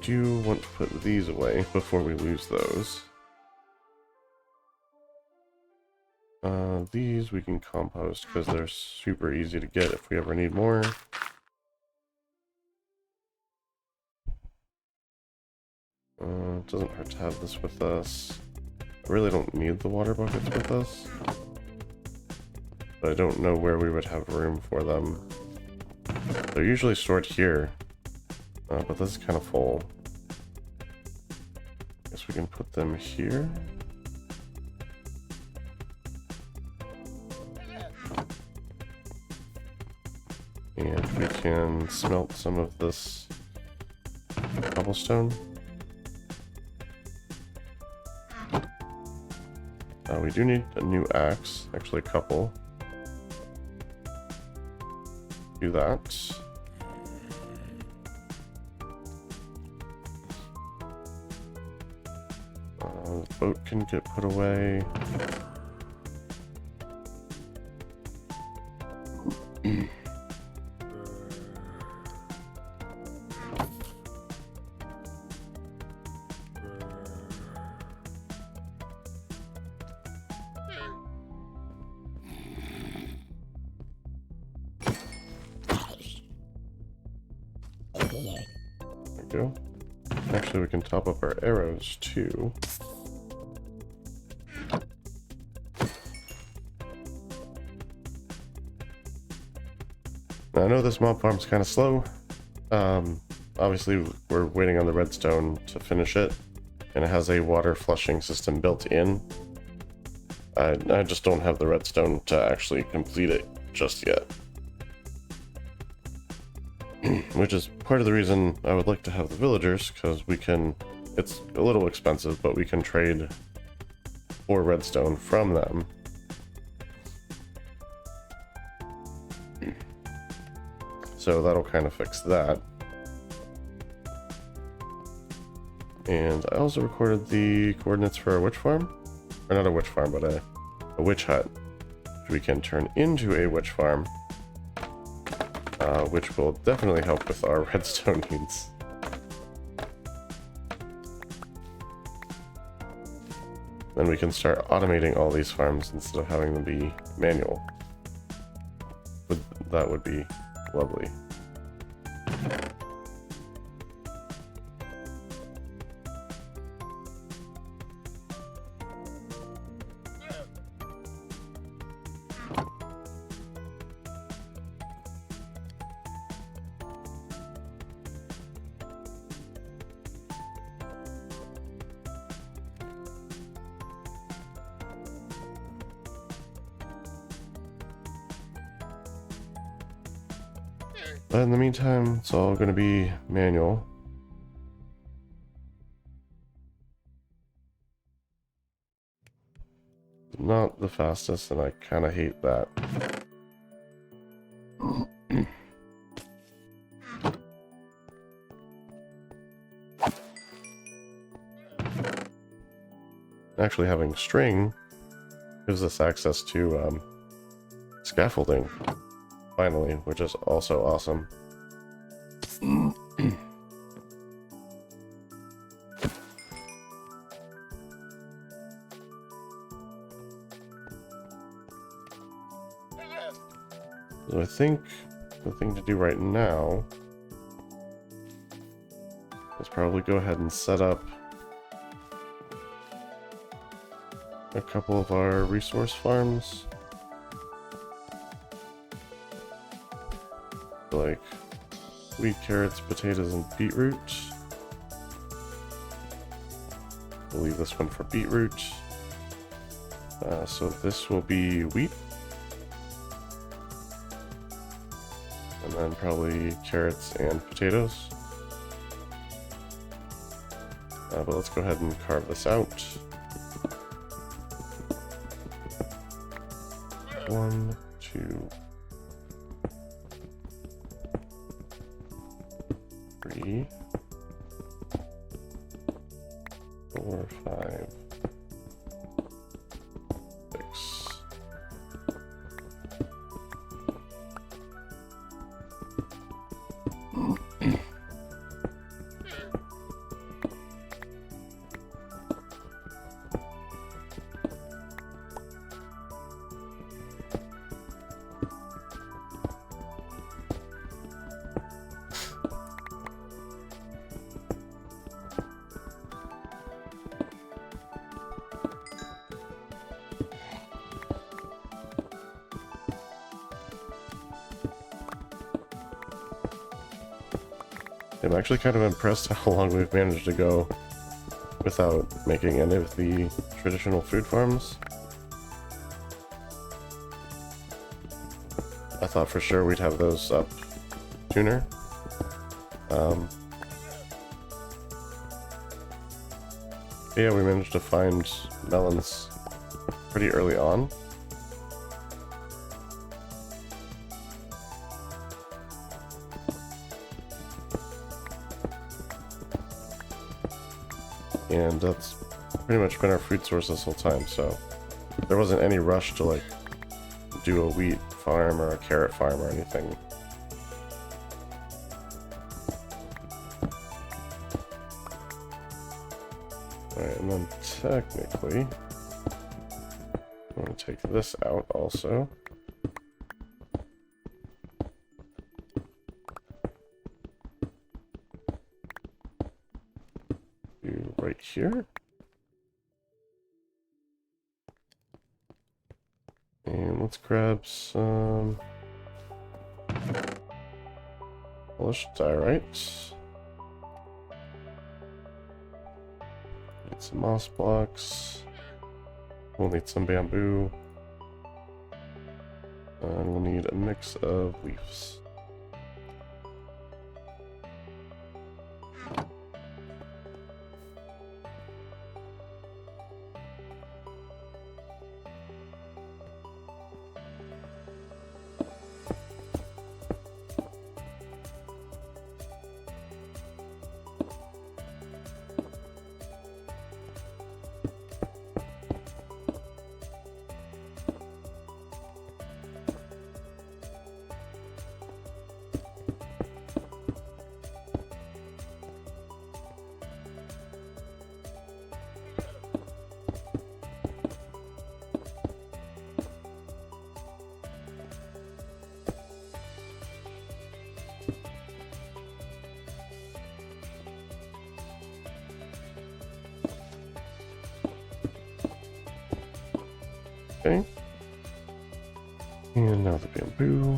do want to put these away before we lose those. These we can compost because they're super easy to get if we ever need more. It doesn't hurt to have this with us. I really don't need the water buckets with us, but I don't know where we would have room for them. They're usually stored here, but this is kind of full. Guess we can put them here. And we can smelt some of this cobblestone. We do need a new axe, actually a couple. Do that. The boat can get put away. There we go. Actually, we can top up our arrows too. Now, I know this mob farm's kind of slow. Obviously, we're waiting on the redstone to finish it, and it has a water flushing system built in. I just don't have the redstone to actually complete it just yet. Which is part of the reason I would like to have the villagers, because we can, it's a little expensive, but we can trade for redstone from them. So that'll kind of fix that. And I also recorded the coordinates for a witch farm. Or not a witch farm, but a witch hut, which we can turn into a witch farm. Which will definitely help with our redstone needs. Then we can start automating all these farms instead of having them be manual. That would be lovely. But in the meantime, it's all going to be manual. Not the fastest, and I kind of hate that. actually having string gives us access to scaffolding, finally, which is also awesome. So I think the thing to do right now is probably go ahead and set up a couple of our resource farms. Like wheat, carrots, potatoes, and beetroot. We'll leave this one for beetroot. So this will be wheat. And then probably carrots and potatoes. But let's go ahead and carve this out. 1, 2, 3, 4, 5, 6. I'm actually kind of impressed how long we've managed to go without making any of the traditional food farms. I thought for sure we'd have those up sooner. Yeah, we managed to find melons pretty early on. And that's pretty much been our food source this whole time, so there wasn't any rush to like do a wheat farm or a carrot farm or anything. Alright, and then technically I'm going to take this out also. Right here. And let's grab some polished diorite. Get some moss blocks. We'll need some bamboo. And we'll need a mix of leaves. Okay. And now the bamboo.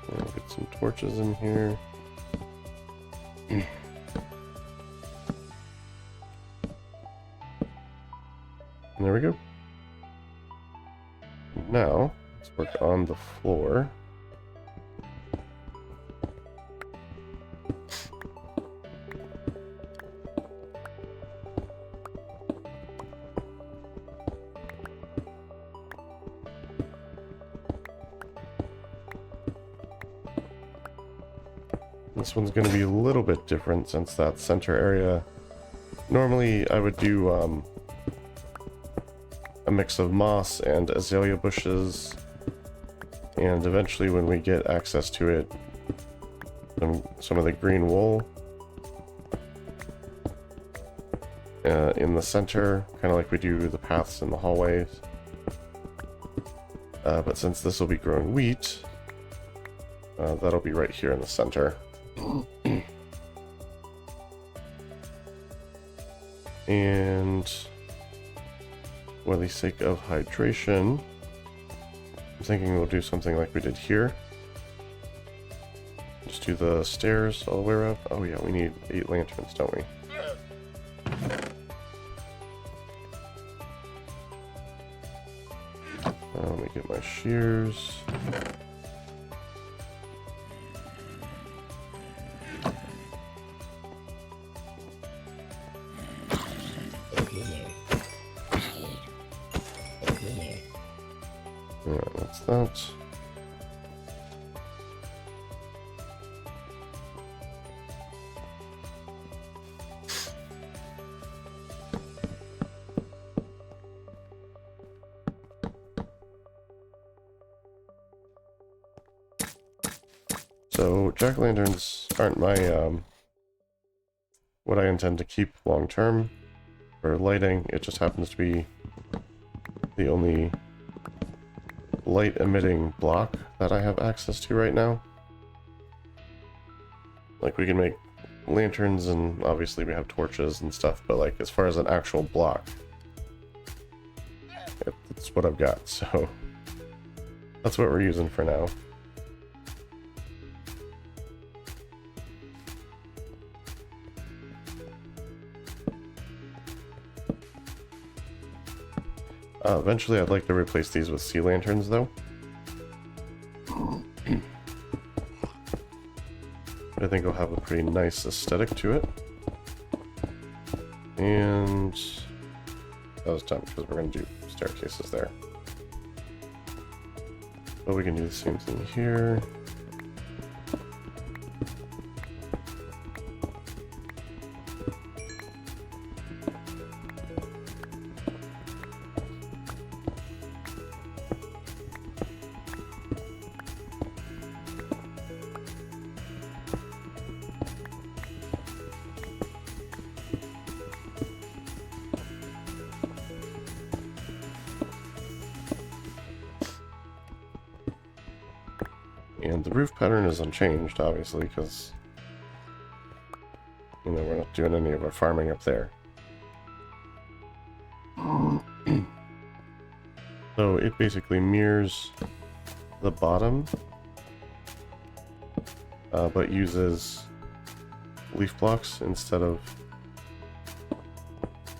And I'll get some torches in here. And there we go. Now, let's work on the floor. This one's going to be a little bit different since that center area. Normally I would do a mix of moss and azalea bushes, and eventually when we get access to it, some of the green wool in the center, kind of like we do the paths in the hallways. But since this will be growing wheat, that'll be right here in the center. And for the sake of hydration, I'm thinking we'll do something like we did here. Just do the stairs all the way around. Oh yeah, we need 8 lanterns, don't we? Let me get my shears. Yeah, that's that. So jack-o'-lanterns aren't my what I intend to keep long term for lighting. It just happens to be the only light emitting block that I have access to right now. Like, we can make lanterns and obviously we have torches and stuff, but like as far as an actual block, it's what I've got, so that's what we're using for now. Eventually I'd like to replace these with sea lanterns though. I think it'll have a pretty nice aesthetic to it. And that was done because we're going to do staircases there. But we can do the same thing here. And the roof pattern is unchanged, obviously, because, you know, we're not doing any of our farming up there. So it basically mirrors the bottom, but uses leaf blocks instead of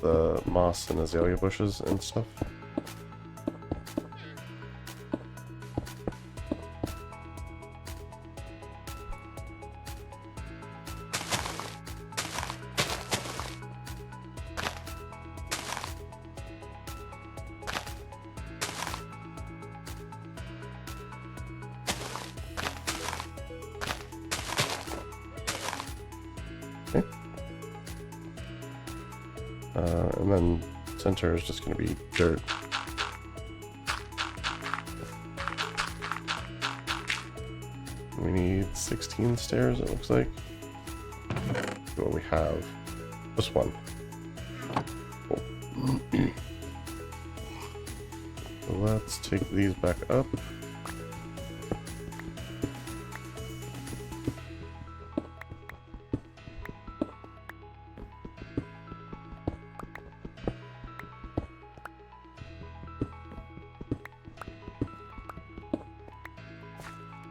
the moss and azalea bushes and stuff. Okay. And then center is just going to be dirt. We need 16 stairs, it looks like. What we have. Just one. Cool. So let's take these back up.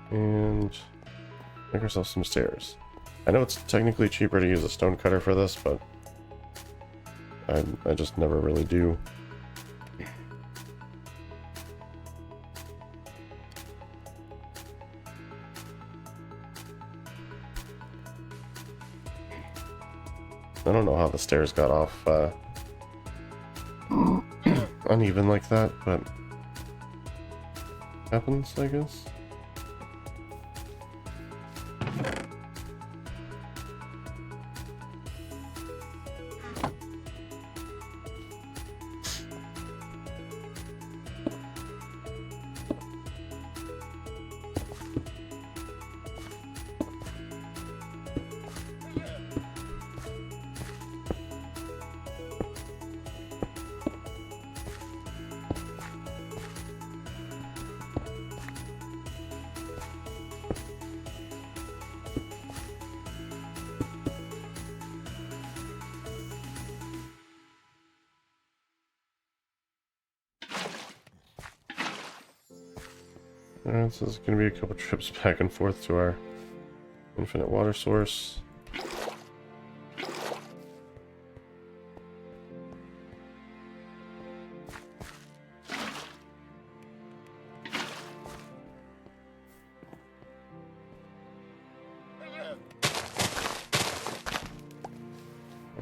And make ourselves some stairs. I know it's technically cheaper to use a stone cutter for this, but I just never really do. I don't know how the stairs got off uneven like that, but happens, I guess. Alright, so there's going to be a couple trips back and forth to our infinite water source.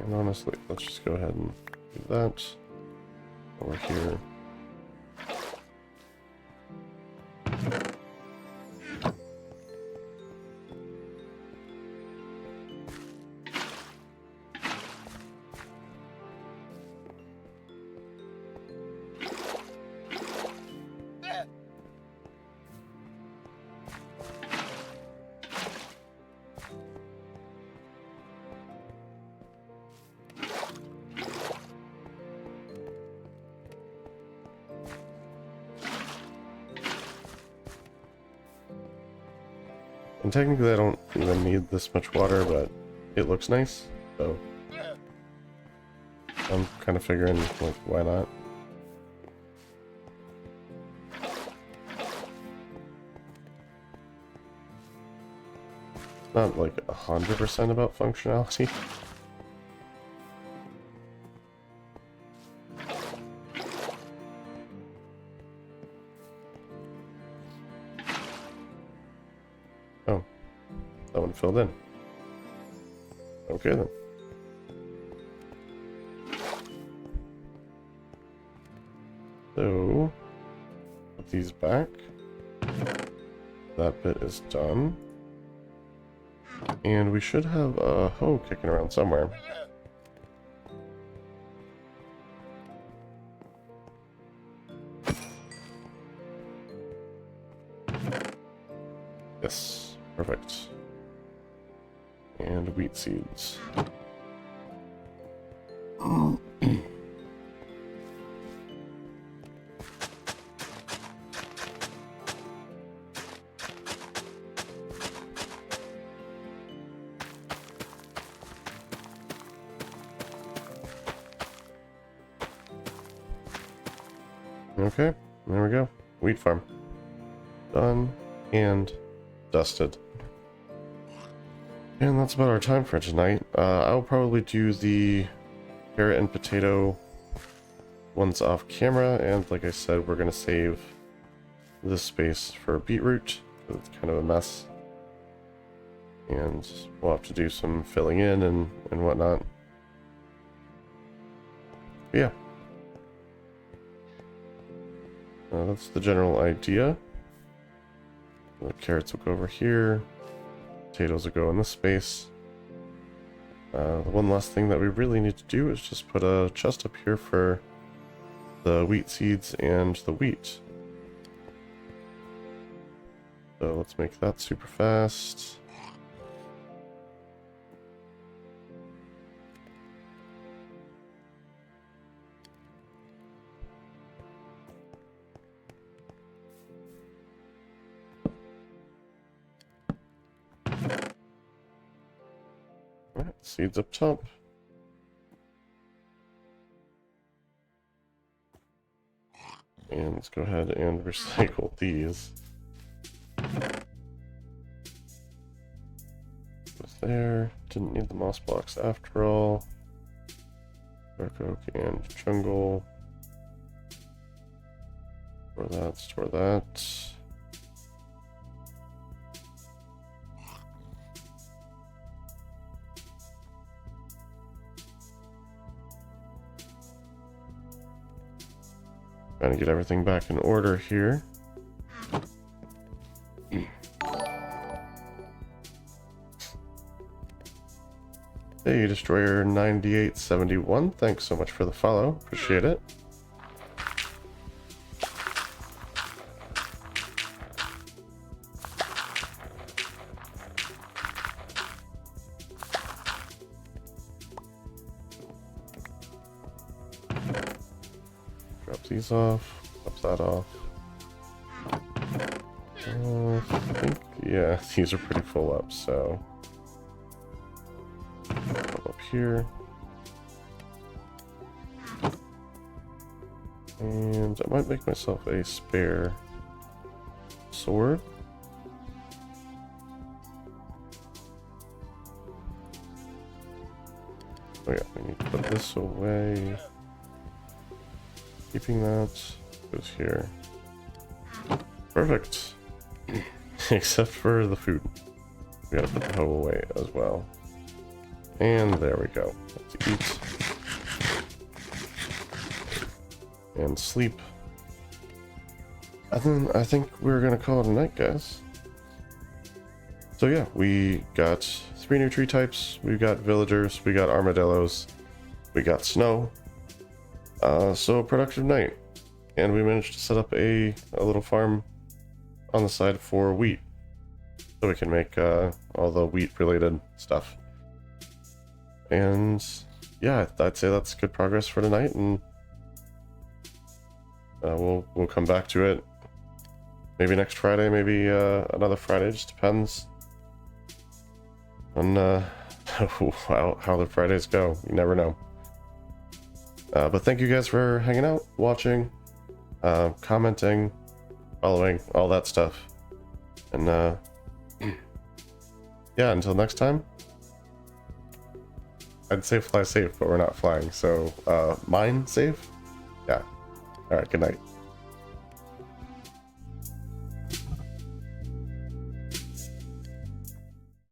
And honestly, let's just go ahead and do that over here. And technically I don't even need this much water, but it looks nice, so I'm kind of figuring, like, why not? Not like 100% about functionality. Oh, that one filled in. Okay then. So, put these back. That bit is done. And we should have a hoe kicking around somewhere. Yes, perfect. And wheat seeds. Okay, there we go. Wheat farm. Done and dusted. And that's about our time for tonight. I'll probably do the carrot and potato ones off camera, and like I said, we're going to save this space for beetroot. It's kind of a mess. And we'll have to do some filling in and whatnot. But yeah. That's the general idea. The carrots will go over here. Potatoes will go in this space. The one last thing that we really need to do is just put a chest up here for the wheat seeds and the wheat. So let's make that super fast. Alright, seeds up top. And let's go ahead and recycle these. Was there. Didn't need the moss blocks after all. Dark oak and jungle. Store that, store that. Trying to get everything back in order here. Hey, Destroyer 9871, thanks so much for the follow. Appreciate it. Drop these off, drop that off. I think, yeah, these are pretty full up, so up here. And I might make myself a spare sword. Oh yeah, we need to put this away. Keeping that goes here. Perfect. Except for the food. We gotta put the hoe away as well. And there we go. Let's eat. And sleep. And then I think we're gonna call it a night, guys. So yeah, we got 3 new tree types. We got villagers, we got armadillos, we got snow. So productive night. And we managed to set up a little farm on the side for wheat. So we can make all the wheat related stuff. And yeah, I'd say that's good progress for tonight, and we'll come back to it maybe next Friday, maybe another Friday, just depends on how the Fridays go. You never know. But thank you guys for hanging out, watching, commenting, following, all that stuff. And yeah, until next time, I'd say fly safe, but we're not flying, so mine safe? Yeah. Alright, good night.